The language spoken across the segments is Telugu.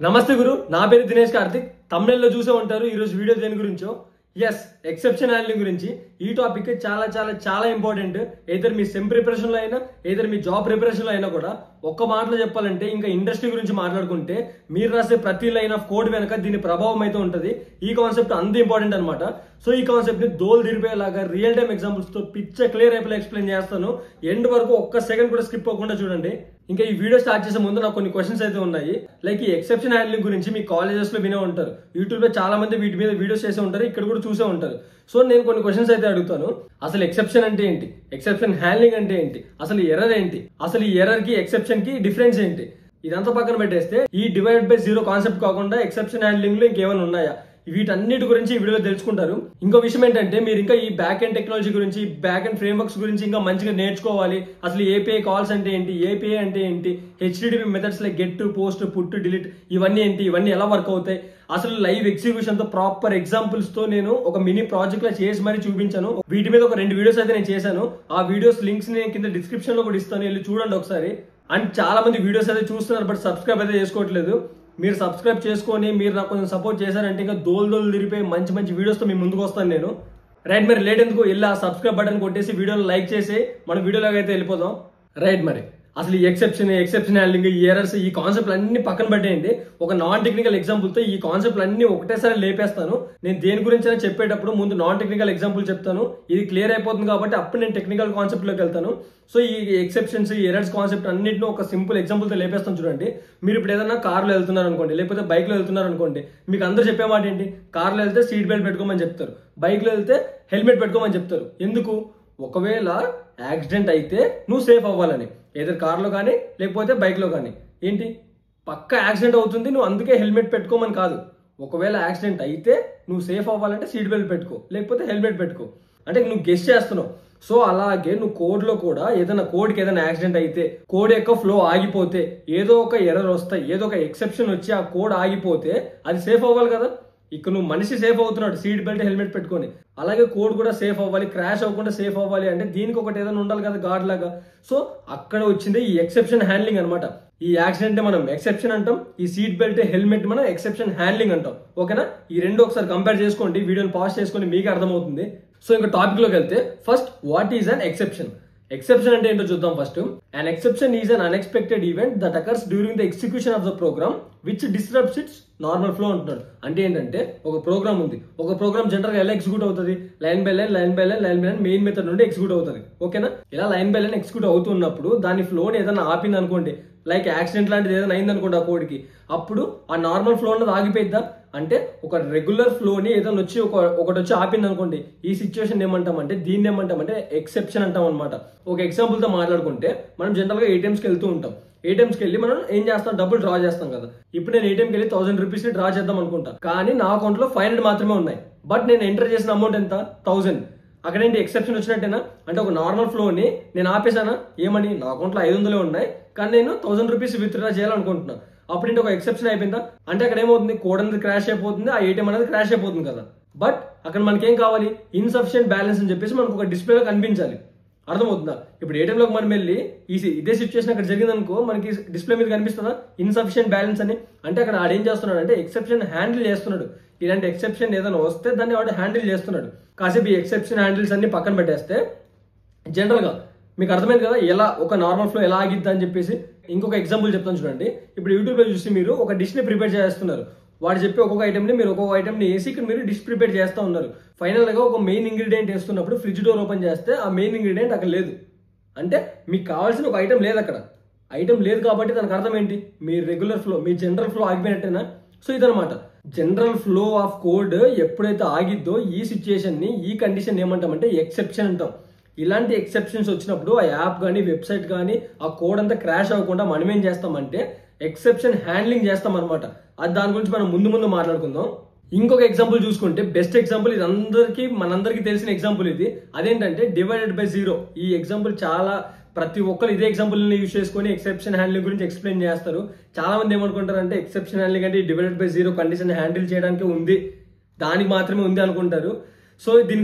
నమస్తే గురు, నా పేరు దినేష్ కార్తిక్. తమిళలో చూసే ఉంటారు ఈ రోజు వీడియో దేని గురించో. ఎస్, ఎక్సెప్షన్ హ్యాండ్లింగ్ గురించి. ఈ టాపిక్ చాలా చాలా చాలా ఇంపార్టెంట్. ఏదర్ మీ సెమ్ ప్రిపరేషన్ లో అయినా, ఏదర్ మీ జాబ్ ప్రిపరేషన్ లో అయినా కూడా. ఒక్క మాటలో చెప్పాలంటే, ఇంకా ఇండస్ట్రీ గురించి మాట్లాడుకుంటే, మీరు రాసే ప్రతి లైన్ ఆఫ్ కోడ్ వెనక దీని ప్రభావం అయితే ఉంటది. ఈ కాన్సెప్ట్ అంత ఇంపార్టెంట్ అనమాట. సో ఈ కాన్సెప్ట్ ని దోలు తిరిపేలాగా రియల్ టైమ్ ఎగ్జాంపుల్స్ తో పిచ్చ క్లియర్ అయిపోయి ఎక్స్ప్లెయిన్ చేస్తాను. ఎండ్ వరకు ఒక్క సెకండ్ కూడా స్కిప్ అవ్వకుండా చూడండి. ఇంకా ఈ వీడియో స్టార్ట్ చేసే ముందు నాకు కొన్ని క్వశ్చన్స్ అయితే ఉన్నాయి. లైక్ ఈ ఎక్సెప్షన్ హ్యాండ్లింగ్ గురించి మీ కాలేజెస్ లో వినే ఉంటారు, యూట్యూబ్ లో చాలా మంది వీటి మీద వీడియోస్ చేసే ఉంటారు, ఇక్కడ కూడా చూసే ఉంటారు. సో నేను కొన్ని క్వశ్చన్స్ అయితే అడుగుతాను. అసలు ఎక్సెప్షన్ అంటే ఏంటి, ఎక్సెప్షన్ హ్యాండ్లింగ్ అంటే ఏంటి, అసలు ఎర్రర్ ఏంటి, అసలు ఈ ఎర్రర్ కి ఎక్సెప్షన్ కి డిఫరెన్స్ ఏంటి, ఇదంతా పక్కన పెట్టేస్తే ఈ డివైడ్ బై జీరో కాన్సెప్ట్ కాకుండా ఎక్సెప్షన్ హ్యాండ్లింగ్ లో ఇంకేమైనా ఉన్నాయా, వీటన్నిటి గురించి ఈ వీడియోలో తెలుసుకుంటారు. ఇంకో విషయం ఏంటంటే, మీరు ఇంకా ఈ బ్యాక్ అండ్ టెక్నాలజీ గురించి, బ్యాక్ అండ్ ఫ్రేమ్వర్క్స్ గురించి ఇంకా మంచిగా నేర్చుకోవాలి. అసలు ఏపీఐ కాల్స్ అంటే ఏంటి, ఏపీఐ అంటే ఏంటి, HTTP methods like get, post, put, delete ఇవన్నీ ఏంటి, ఇవన్నీ ఎలా వర్క్ అవుతాయి, అసలు లైవ్ ఎగ్జిక్యూషన్ తో ప్రాపర్ ఎగ్జాంపుల్స్ తో నేను ఒక మినీ ప్రాజెక్ట్ లో చేసి మరీ చూపించాను. వీటి మీద ఒక 2 వీడియోస్ అయితే నేను చేశాను. ఆ వీడియోస్ లింక్స్ నేను కింద డిస్క్రిప్షన్ లో కూడా ఇస్తాను, వెళ్ళి చూడండి ఒకసారి. అండ్ చాలా మంది వీడియోస్ అయితే చూస్తున్నారు, బట్ సబ్స్క్రైబ్ అయితే చేసుకోవట్లేదు. మీరు సబ్స్క్రైబ్ చేసుకొని మీరు నాకు కొంచెం సపోర్ట్ చేశారంటే ఇంకా దోలు తిరిగిపోయి మంచి మంచి వీడియోస్తో మీ ముందుకు వస్తాను నేను. రైట్, మరి లేట్ ఎందుకు, వెళ్ళి ఆ సబ్స్క్రైబ్ బటన్ కొట్టేసి వీడియోని లైక్ చేసి మన వీడియోలోకి అయితే వెళ్ళిపోదాం. రైట్, మరి అసలు ఈ ఎక్సెప్షన్ హ్యాండ్లింగ్, ఈ ఎర్రర్స్, ఈ కాన్సెప్ట్ అన్ని పక్కన పెట్టేయండి. ఒక నాన్ టెక్నికల్ ఎగ్జాంపుల్ తో ఈ కాన్సెప్ట్ అన్ని ఒకటేసారి లేపేస్తాను. నేను దేని గురించి చెప్పేటప్పుడు ముందు నాన్ టెక్నికల్ ఎగ్జాంపుల్ చెప్తాను, ఇది క్లియర్ అయిపోతుంది కాబట్టి అప్పుడు నేను టెక్నికల్ కాన్సెప్ట్ లోకి వెళ్తాను. సో ఈ ఎక్సెప్షన్స్, ఈ ఎర్రర్స్ కాన్సెప్ట్ అన్నింటిని ఒక సింపుల్ ఎగ్జాంపుల్ తో లేపేస్తాను. చూడండి, మీరు ఇప్పుడు ఏదైనా కార్లో వెళ్తున్నారు అనుకోండి, లేకపోతే బైక్ లో వెళ్తున్నారు అనుకోండి, మీకు అందరూ చెప్పే మాట ఏంటి, కార్లో వెళ్తే సీట్ బెల్ట్ పెట్టుకోమని చెప్తారు, బైక్ లో వెళ్తే హెల్మెట్ పెట్టుకోమని చెప్తారు. ఎందుకు? ఒకవేళ యాక్సిడెంట్ అయితే నువ్వు సేఫ్ అవ్వాలని, ఏదో కార్లో కానీ లేకపోతే బైక్ లో కానీ. ఏంటి, పక్క యాక్సిడెంట్ అవుతుంది, నువ్వు అందుకే హెల్మెట్ పెట్టుకోమని కాదు. ఒకవేళ యాక్సిడెంట్ అయితే నువ్వు సేఫ్ అవ్వాలంటే సీట్ బెల్ట్ పెట్టుకో, లేకపోతే హెల్మెట్ పెట్టుకో. అంటే నువ్వు గెస్ చేస్తున్నావు. సో అలాగే నువ్వు కోడ్ లో కూడా ఏదైనా కోడ్కి ఏదైనా యాక్సిడెంట్ అయితే, కోడ్ యొక్క ఫ్లో ఆగిపోతే, ఏదో ఒక ఎర్రర్ వస్తాయి, ఏదో ఒక ఎక్సెప్షన్ వచ్చి ఆ కోడ్ ఆగిపోతే అది సేఫ్ అవ్వాలి కదా. ఇక్కడ నువ్వు మనిషి సేఫ్ అవుతున్నాడు సీట్ బెల్ట్ హెల్మెట్ పెట్టుకొని, అలాగే కోడ్ కూడా సేఫ్ అవ్వాలి, క్రాష్ అవ్వకుండా సేఫ్ అవ్వాలి అంటే దీనికి ఒకటి ఏదైనా ఉండాలి కదా, గార్డ్ లాగా. సో అక్కడ వచ్చింది ఈ ఎక్సెప్షన్ హ్యాండ్లింగ్ అనమాట. ఈ యాక్సిడెంట్ మనం ఎక్సెప్షన్ అంటాం, ఈ సీట్ బెల్ట్ హెల్మెట్ మనం ఎక్సెప్షన్ హ్యాండ్లింగ్ అంటాం. ఓకేనా? ఈ రెండు ఒకసారి కంపేర్ చేసుకోండి, వీడియోని పాజ్ చేసుకొని మీకు అర్థమవుతుంది. సో ఇంకా టాపిక్ లోకి వెళ్తే, first what is an exception. Exception అంటే ఏంటో చూద్దాం first. An exception is an unexpected event that occurs during the execution of the program which disrupts its normal flow అంటున్నాడు. అంటే ఏంటంటే, ఒక ప్రోగ్రామ్ ఉంది, ఒక ప్రోగ్రామ్ జనరల్ గా ఎలా ఎగ్జిక్యూట్ అవుతుంది, line by line line by line line by line main method నుండి ఎగ్జిక్యూట్ అవుతుంది. ఓకేనా? ఇలా లైన్ బై లైన్ ఎగ్జిక్యూట్ అవుతున్నప్పుడు దాని ఫ్లోని ఏదైనా ఆపింది అనుకోండి, లైక్ యాక్సిడెంట్ లాంటిది ఏదైనా అయింది అనుకోండి ఆ కోడ్కి, అప్పుడు ఆ నార్మల్ ఫ్లో అనేది ఆగిపోయిద్దా? అంటే ఒక రెగ్యులర్ ఫ్లోని ఏదైనా వచ్చి ఒకటి వచ్చి ఆపింది అనుకోండి, ఈ సిచ్యువేషన్ ఏమంటామంటే, దీన్ని ఏమంటామంటే ఎక్సెప్షన్ అంటాం అనమాట. ఒక ఎగ్జాంపుల్ తో మాట్లాడుకుంటే, మనం జనరల్ గా ఏటీఎంస్కి వెళ్తూ ఉంటాం. ఏటీఎంస్కి వెళ్ళి మనం ఏం చేస్తాం, డబ్బులు డ్రా చేస్తాం కదా. ఇప్పుడు నేను ఏటీఎంకి వెళ్ళి 1000 రూపీస్ డ్రా చేద్దాం అనుకుంటా, కానీ నా అకౌంట్ లో 500 మాత్రమే ఉన్నాయి. బట్ నేను ఎంటర్ చేసిన అమౌంట్ ఎంత, 1000. అక్కడేంటి ఎక్సెప్షన్ వచ్చినట్టేనా? అంటే ఒక నార్మల్ ఫ్లోని నేను ఆపేసానా, ఏమని, నా అకౌంట్ లో 500 ఉన్నాయి కానీ నేను 1000 రూపీస్ విత్డ్రా చేయాలనుకుంటున్నా. అప్పుడు ఇంటి ఒక ఎక్సెప్షన్ అయిపోయిందా? అంటే అక్కడ ఏమవుతుంది, కోడ్ అనేది క్రాష్ అయిపోతుంది, ఆ ఏటీఎం అనేది క్రాష్ అయిపోతుంది కదా. బట్ అక్కడ మనకేం కావాలి, ఇన్సఫిషియెంట్ బ్యాలెన్స్ అని చెప్పేసి మనకు ఒక డిస్ప్లేలో కనిపించాలి. అర్థమవుతుందా? ఇప్పుడు ఏటీఎంలోకి మనం వెళ్ళి ఇదే సిచ్యువేషన్ అక్కడ జరిగింది అనుకో, మనకి డిస్ప్లే మీద కనిపిస్తుందా ఇన్సఫిషియెంట్ బ్యాలెన్స్ అని. అంటే అక్కడ ఆడేం చేస్తున్నాడు అంటే ఎక్సెప్షన్ హ్యాండిల్ చేస్తున్నాడు. ఇలాంటి ఎక్సెప్షన్ ఏదైనా వస్తే దాన్ని వాడు హ్యాండిల్ చేస్తున్నాడు. కాసేపు ఈ ఎక్సెప్షన్ హ్యాండిల్స్ అన్ని పక్కన పెట్టేస్తే, జనరల్ గా మీకు అర్థమైంది కదా ఎలా ఒక నార్మల్ ఫ్లో ఎలా ఆగిద్దా అని చెప్పేసి. ఇంకొక ఎగ్జాంపుల్ చెప్తాను చూడండి. ఇప్పుడు యూట్యూబ్ లో చూసి మీరు ఒక డిష్ ని ప్రిపేర్ చేస్తున్నారు, వాడు చెప్పి ఒక్కొక్క ఐటమ్ ని మీరు ఒక్కొక్క ఐటమ్ ని వేసి ఇక్కడ మీరు డిష్ ప్రిపేర్ చేస్తూ ఉన్నారు. ఫైనల్ గా ఒక మెయిన్ ఇంగ్రీడియంట్ వేస్తున్నప్పుడు ఫ్రిడ్జ్ డోర్ ఓపెన్ చేస్తే ఆ మెయిన్ ఇంగ్రీడియంట్ అక్కడ లేదు. అంటే మీకు కావాల్సిన ఒక ఐటమ్ లేదు అక్కడ. ఐటమ్ లేదు కాబట్టి దానికి అర్థం ఏంటి, మీ రెగ్యులర్ ఫ్లో, మీ జనరల్ ఫ్లో ఆగిపోయినట్టేనా. సో ఇదనమాట జనరల్ ఫ్లో ఆఫ్ కోడ్. ఎప్పుడైతే ఆగిద్దో ఈ సిచ్యుయేషన్ ని, ఈ కండిషన్ ఏమంటామంటే ఎక్సెప్షన్ అంటాం. ఇలాంటి ఎక్సెప్షన్స్ వచ్చినప్పుడు ఆ యాప్ కానీ వెబ్సైట్ కానీ ఆ కోడ్ అంతా క్రాష్ అవ్వకుండా మనం ఏం చేస్తామంటే ఎక్సెప్షన్ హ్యాండ్లింగ్ చేస్తాం అనమాట. అది దాని గురించి మనం ముందు మాట్లాడుకుందాం. ఇంకొక ఎగ్జాంపుల్ చూసుకుంటే, బెస్ట్ ఎగ్జాంపుల్ ఇది, మనందరికీ తెలిసిన ఎగ్జాంపుల్ ఇది. అదేంటంటే డివైడెడ్ బై జీరో. ఈ ఎగ్జాంపుల్ చాలా ప్రతి ఒక్కరు ఇదే ఎగ్జాంపుల్ ని యూజ్ చేసుకొని ఎక్సెప్షన్ హ్యాండ్లింగ్ గురించి ఎక్స్ప్లెయిన్ చేస్తారు. చాలా మంది ఏమనుకుంటారు అంటే ఎక్సెప్షన్ హ్యాండ్లింగ్ అంటే divided by zero condition handle చేయడానికి ఉంది, దానికి మాత్రమే ఉంది అనుకుంటారు. సో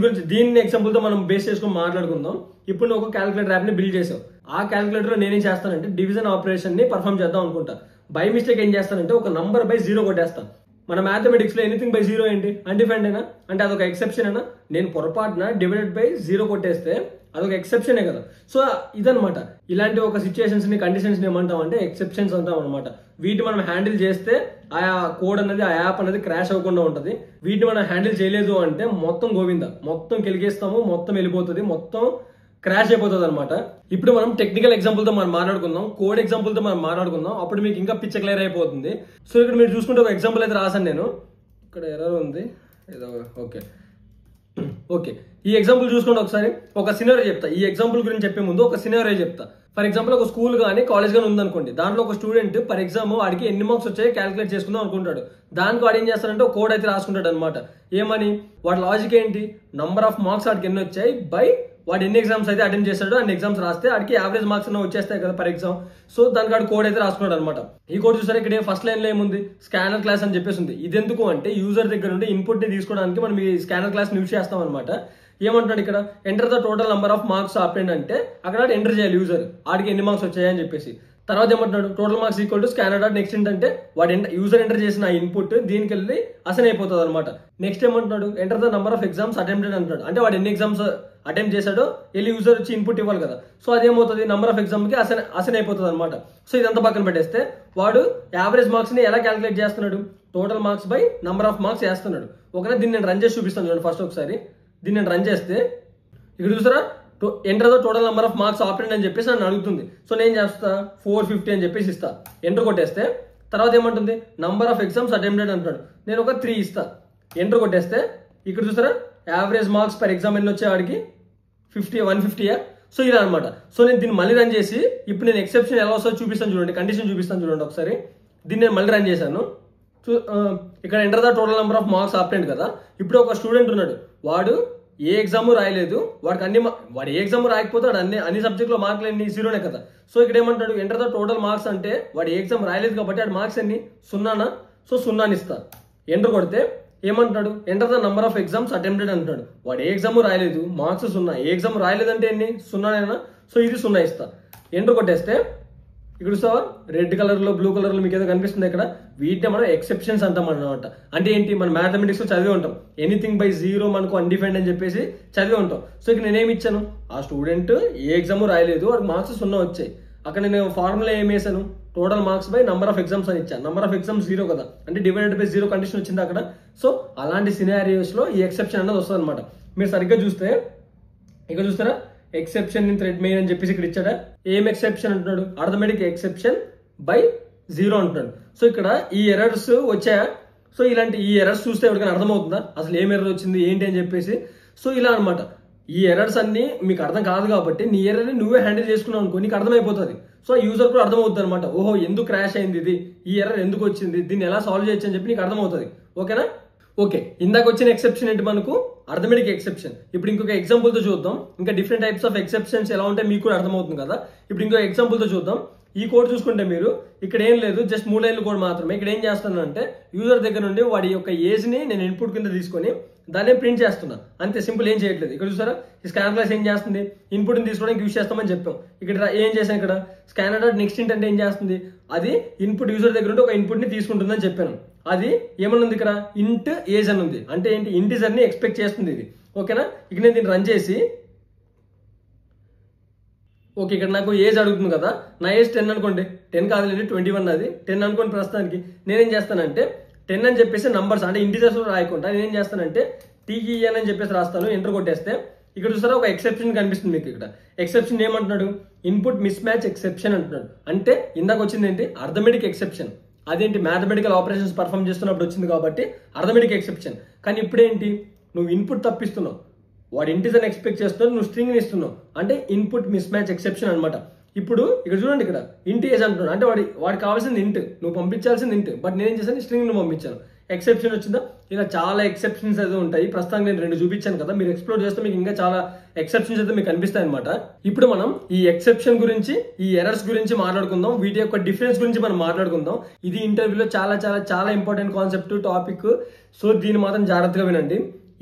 దీన్ని ఎగ్జాంపుల్ తో మనం బేస్ చేసుకొని మాట్లాడుకుందాం. ఇప్పుడు నువ్వు ఒక క్యాలిక్యులేటర్ యాప్ ని బిల్డ్ చేసావు. ఆ క్యాలిక్యులేటర్ లో నేనేం చేస్తానంటే డివిజన్ ఆపరేషన్ ని పర్ఫామ్ చేద్దాం అనుకుంటా. బై మిస్టేక్ ఏం చేస్తానంటే ఒక నంబర్ బై 0 కొట్టేస్తాను. మన మ్యాథమెటిక్స్ లో ఎనీథింగ్ బై 0 ఏంటి, అన్డిఫైన్డ్ అయినా, అంటే అదొక ఎక్సెప్షన్ అయినా. నేను పొరపాటున డివైడెడ్ బై 0 కొట్టేస్తే అదొక ఎక్సెప్షనే కదా. సో ఇదనమాట, ఇలాంటి ఒక సిచ్యువేషన్స్ ని కండిషన్స్ ని ఏమంటాం అంటే ఎక్సెప్షన్స్ అంటాం అనమాట. వీటిని మనం హ్యాండిల్ చేస్తే ఆ కోడ్ అనేది, ఆ యాప్ అనేది క్రాష్ అవ్వకుండా ఉంటుంది. వీటిని మనం హ్యాండిల్ చేయలేదు అంటే మొత్తం గోవింద, మొత్తం కెలిగేస్తాము, మొత్తం వెళ్ళిపోతుంది, మొత్తం క్రాష్ అయిపోతుంది అనమాట. ఇప్పుడు మనం టెక్నికల్ ఎగ్జాంపుల్ తో మనం మాట్లాడుకుందాం, కోడ్ ఎగ్జాంపుల్ తో మనం మాట్లాడుకుందాం. అప్పుడు మీకు ఇంకా పిచ్చ క్లియర్ అయిపోతుంది. సో ఇక్కడ మీరు చూసుకుంటే ఒక ఎగ్జాంపుల్ అయితే రాసాను నేను. ఇక్కడ ఎర్రర్ ఉంది ఏదో. ఓకే ఈ ఎగ్జాంపుల్ చూసుకోండి ఒకసారి. ఒక సినారియో చెప్తా. ఈ ఎగ్జాంపుల్ గురించి చెప్పే ముందు ఒక సినారియో చెప్తా. ఫర్ ఎగ్జాంపుల్ ఒక స్కూల్ కానీ కాలేజ్ కానీ ఉందనుకోండి. దాంట్లో ఒక స్టూడెంట్ పర్ ఎగ్జామ్ వాడికి ఎన్ని మార్క్స్ వచ్చాయో క్యాలిక్యులేట్ చేసుకుందాం అనుకుంటాడు. దానికి వాడు ఏం చేస్తాడంటే ఒక కోడ్ అయితే రాసుకుంటాడు అనమాట. ఏమని, వాడి లాజిక్ ఏంటి, నంబర్ ఆఫ్ మార్క్స్ వాడికి ఎన్ని వచ్చాయి బై వాడు ఎన్ని ఎగ్జామ్స్ అయితే అటెంప్ట్ చేస్తాడో అన్ని ఎగ్జామ్స్ రాస్తే వాడికి యావరేజ్ మార్క్స్ అన్న వచ్చేస్తాయి కదా పర్ ఎగ్జామ్. సో దానికి వాడు కోడ్ అయితే రాసుకున్నాడు అనమాట. ఈ కోడ్ చూసారా, ఇక్కడ ఫస్ట్ లైన్ లో ఏముంది, స్కానర్ క్లాస్ అని చెప్పేసి ఉంది. ఇది ఎందుకు అంటే యూజర్ దగ్గర నుండి ఇన్పుట్ ని తీసుకోవడానికి మనం ఈ స్కానర్ క్లాస్ యూజ్ చేస్తాం అనమాట. ఏమంటున్నాడు ఇక్కడ, enter the total number of marks obtained అంటే అక్కడ ఎంటర్ చేయాలి యూజర్, వాడికి ఎన్ని మార్క్స్ వచ్చాయని చెప్పేసి. తర్వాత ఏమంటున్నాడు, total marks equal to scanner dot next అంటే వాడు యూజర్ ఎంటర్ చేసిన ఇన్పుట్ దీనికి వెళ్ళి అసైన్ అయిపోతుంది అనమాట. నెక్స్ట్ ఏమంటున్నాడు, enter the number of exams attempted అంటాడు. అంటే వాడు ఎన్ని ఎగ్జామ్స్ అటెంప్ట్ చేశాడో వెళ్ళి యూజర్ వచ్చి ఇన్పుట్ ఇవ్వాలి కదా. సో అదేమవుతుంది, నంబర్ ఆఫ్ ఎగ్జామ్ కి అసైన్ అయిపోతుంది అనమాట. సో ఇదంతా పక్కన పెట్టేస్తే వాడు యావరేజ్ మార్క్స్ ని ఎలా క్యాలిక్యులేట్ చేస్తున్నాడు, total marks by number of marks చేస్తున్నాడు. ఒకనే దీన్ని నేను రన్ చేసి చూపిస్తాను చూడండి. ఫస్ట్ ఒకసారి దీన్ని నేను రన్ చేస్తే ఇక్కడ చూసారా, enter the total number of marks obtained అని చెప్పేసి నన్ను అడుగుతుంది. సో నేను చేస్తా 450 అని చెప్పేసి ఇస్తా, ఎంటర్ కొట్టేస్తే తర్వాత ఏమంటుంది, నంబర్ ఆఫ్ ఎగ్జామ్స్ అటెంప్టెడ్ అంటాడు. నేను ఒక 3 ఇస్తా, ఎంటర్ కొట్టేస్తే ఇక్కడ చూసారా యావరేజ్ మార్క్స్ పర్ ఎగ్జామ్ ఎన్ని వచ్చే వాడికి 150. సో ఇలా అనమాట. సో నేను దీన్ని మళ్ళీ రన్ చేసి ఇప్పుడు నేను ఎక్సెప్షన్ ఎలా వస్తుందో చూపిస్తాను చూడండి, కండిషన్ చూపిస్తాను చూడండి ఒకసారి. దీన్ని నేను మళ్ళీ రన్ చేశాను. ఇక్కడ enter the total number of marks obtained కదా. ఇప్పుడు ఒక స్టూడెంట్ ఉన్నాడు, వాడు ఏ ఎగ్జామ్ రాయలేదు, వాడికి వాడు ఏ ఎగ్జామ్ రాయకపోతే వాడు అన్ని సబ్జెక్ట్ లో మార్కులు ఎన్ని 0నే కదా. సో ఇక్కడ ఏమంటాడు, ఎంటర్ ద టోటల్ మార్క్స్ అంటే వాడు ఏ ఎగ్జామ్ రాయలేదు కాబట్టి వాడి మార్క్స్ ఎన్ని 0నా. సో 0 ఇస్తా, ఎంటర్ కొడితే ఏమంటాడు, enter the number of exams attempted అంటాడు. వాడు ఏ ఎగ్జామ్ రాయలేదు, మార్క్స్ 0. ఏ ఎగ్జామ్ రాయలేదంటే ఎన్ని 0నేనా. సో ఇది 0 ఇస్తా, ఎంటర్ కొట్టేస్తే ఇక్కడ చూస్తావా రెడ్ కలర్ లో బ్లూ కలర్ లో మీకు ఏదో కనిపిస్తుంది ఇక్కడ. వీటిని మనం ఎక్సెప్షన్స్ అంటాం అన్నమాట. అంటే ఏంటి, మన మ్యాథమెటిక్స్ లో చదివి ఉంటాం, ఎనీథింగ్ బై 0 మనకు అన్డిఫైన్డ్ అని చెప్పేసి చదివి ఉంటాం. సో ఇక్కడ నేనేమి ఇచ్చాను, ఆ స్టూడెంట్ ఏ ఎగ్జామ్ రాయలేదు, వాడికి మార్క్స్ 0 వచ్చాయి. అక్కడ నేను ఫార్ములా ఏం వేసాను, total marks by number of exams అని ఇచ్చాను. నంబర్ ఆఫ్ ఎగ్జామ్స్ 0 కదా, అంటే డివైడెడ్ బై 0 కండిషన్ వచ్చింది అక్కడ. సో అలాంటి సినారియోస్ లో ఈ ఎక్సెప్షన్ అనేది వస్తుంది అనమాట. మీరు సరిగ్గా చూస్తే ఇక్కడ చూస్తారా, ఎక్సెప్షన్ ఇన్ థ్రెడ్ మెయిన్ అని చెప్పేసి ఇక్కడ ఇచ్చాడా. ఏం ఎక్సెప్షన్ అంటున్నాడు, అర్థమెటిక్ ఎక్సెప్షన్ బై 0 అంటున్నాడు. సో ఇక్కడ ఈ ఎర్రర్స్ వచ్చాయా. సో ఇలాంటి ఈ ఎర్రర్స్ చూస్తే ఎవరికైనా అర్థమవుతుందా అసలు ఏం ఎర్రర్ వచ్చింది ఏంటి అని చెప్పేసి. సో ఇలా అనమాట, ఈ ఎర్రర్స్ అన్ని మీకు అర్థం కాదు కాబట్టి నీ ఎర్రర్ని నువ్వే హ్యాండిల్ చేసుకున్నావు అనుకో, నీకు అర్థమైపోతుంది. సో యూజర్ కూడా అర్థమవుతుంది అనమాట, ఓహో ఎందుకు క్రాష్ అయింది ఇది, ఈ ఎర్రర్ ఎందుకు వచ్చింది, దీన్ని ఎలా సాల్వ్ చేయొచ్చు అని చెప్పి నీకు అర్థమవుతుంది. ఓకేనా. ఓకే, ఇందాక వచ్చిన ఎక్సెప్షన్ ఏంటి మనకు, అర్థమెటిక్ ఎక్సెప్షన్. ఇప్పుడు ఇంకొక ఎగ్జాంపుల్ తో చూద్దాం, ఇంకా డిఫరెంట్ టైప్స్ ఆఫ్ ఎక్సెప్షన్స్ ఎలా ఉంటాయి మీకు కూడా అర్థమవుతుంది కదా. ఇప్పుడు ఇంకో ఎగ్జాంపుల్ తో చూద్దాం. ఈ కోడ్ చూసుకుంటే మీరు ఇక్కడ ఏం లేదు, జస్ట్ 3 లైన్ల కోడ్ మాత్రమే. ఇక్కడ ఏం చేస్తానంటే యూజర్ దగ్గర నుండి వాడి యొక్క ఏజ్ ని నేను ఇన్పుట్ కింద తీసుకొని దాన్ని ప్రింట్ చేస్తున్నా, అంతే సింపుల్, ఏం చేయట్లేదు. ఇక్కడ చూసారా ఈ స్కానర్ క్లాస్ ఏం చేస్తుంది, ఇన్పుట్ ని తీసుకోవడానికి యూజ్ చేస్తామని చెప్పాం. ఇక్కడ ఏం చేశాను, ఇక్కడ స్కానర్ డాట్ నెక్స్ట్ అంటే ఏం చేస్తుంది, అది ఇన్పుట్ యూజర్ దగ్గర నుండి ఒక ఇన్పుట్ ని తీసుకుంటుందని చెప్పాను. అది ఏమనుంది ఇక్కడ, ఇంట్ ఏజ్ అని ఉంది. అంటే ఏంటి, ఇంటిజర్ ని ఎక్స్పెక్ట్ చేస్తుంది ఇది. ఓకేనా. ఇక నేను దీన్ని రన్ చేసి, ఓకే ఇక్కడ నాకు ఏజ్ అడుగుతుంది కదా, నా ఏజ్ 10 అనుకోండి, 10 కాదులేండి 21, అది 10 అనుకోండి ప్రస్తుతానికి. నేనేం చేస్తానంటే 10 అని చెప్పేసి నంబర్స్ అంటే ఇంటిజర్స్ రాయకుండా నేనేం చేస్తానంటే TEN అని చెప్పేసి రాస్తాను, ఎంటర్ కొట్టేస్తే ఇక్కడ చూసారా ఒక ఎక్సెప్షన్ కనిపిస్తుంది మీకు. ఇక్కడ ఎక్సెప్షన్ ఏమంటున్నాడు, ఇన్పుట్ మిస్ మ్యాచ్ ఎక్సెప్షన్ అంటున్నాడు. అంటే ఇందాక వచ్చింది ఏంటి, అర్థమెటిక్ ఎక్సెప్షన్. అదేంటి, మ్యాథమెటికల్ ఆపరేషన్స్ పర్ఫామ్ చేస్తున్నప్పుడు వచ్చింది కాబట్టి అర్థమెటిక్ ఎక్సెప్షన్. కానీ ఇప్పుడేంటి, నువ్వు ఇన్పుట్ తప్పిస్తున్నావు, వాడు ఇంటిజర్ ఎక్స్పెక్ట్ చేస్తున్నావు, నువ్వు స్ట్రింగ్ ఇస్తున్నావు, అంటే ఇన్పుట్ మిస్ మ్యాచ్ ఎక్సెప్షన్ అనమాట. ఇప్పుడు ఇక్కడ చూడండి, ఇక్కడ ఇంట్ ఏజ్ అంటున్నాడు, అంటే వాడికి కావాల్సింది ఇంట్, నువ్వు పంపించాల్సింది ఇంట్, బట్ నేనేం చేశాను స్ట్రింగ్ ను పంపించాను. ఎక్సెప్షన్ వచ్చిందా. ఇలా చాలా ఎక్సెప్షన్స్ అయితే ఉంటాయి. ప్రస్తుతానికి నేను 2 చూపించాను కదా, మీరు ఎక్స్ప్లోర్ చేస్తే మీకు ఇంకా చాలా ఎక్సెప్షన్స్ అయితే మీకు కనిపిస్తాయి అనమాట. ఇప్పుడు మనం ఈ ఎక్సెప్షన్ గురించి, ఈ ఎర్రర్స్ గురించి మాట్లాడుకుందాం, వీటి యొక్క డిఫరెన్స్ గురించి మనం మాట్లాడుకుందాం. ఇది ఇంటర్వ్యూలో చాలా చాలా చాలా ఇంపార్టెంట్ కాన్సెప్ట్ టాపిక్. సో దీన్ని మాత్రం జాగ్రత్తగా వినండి.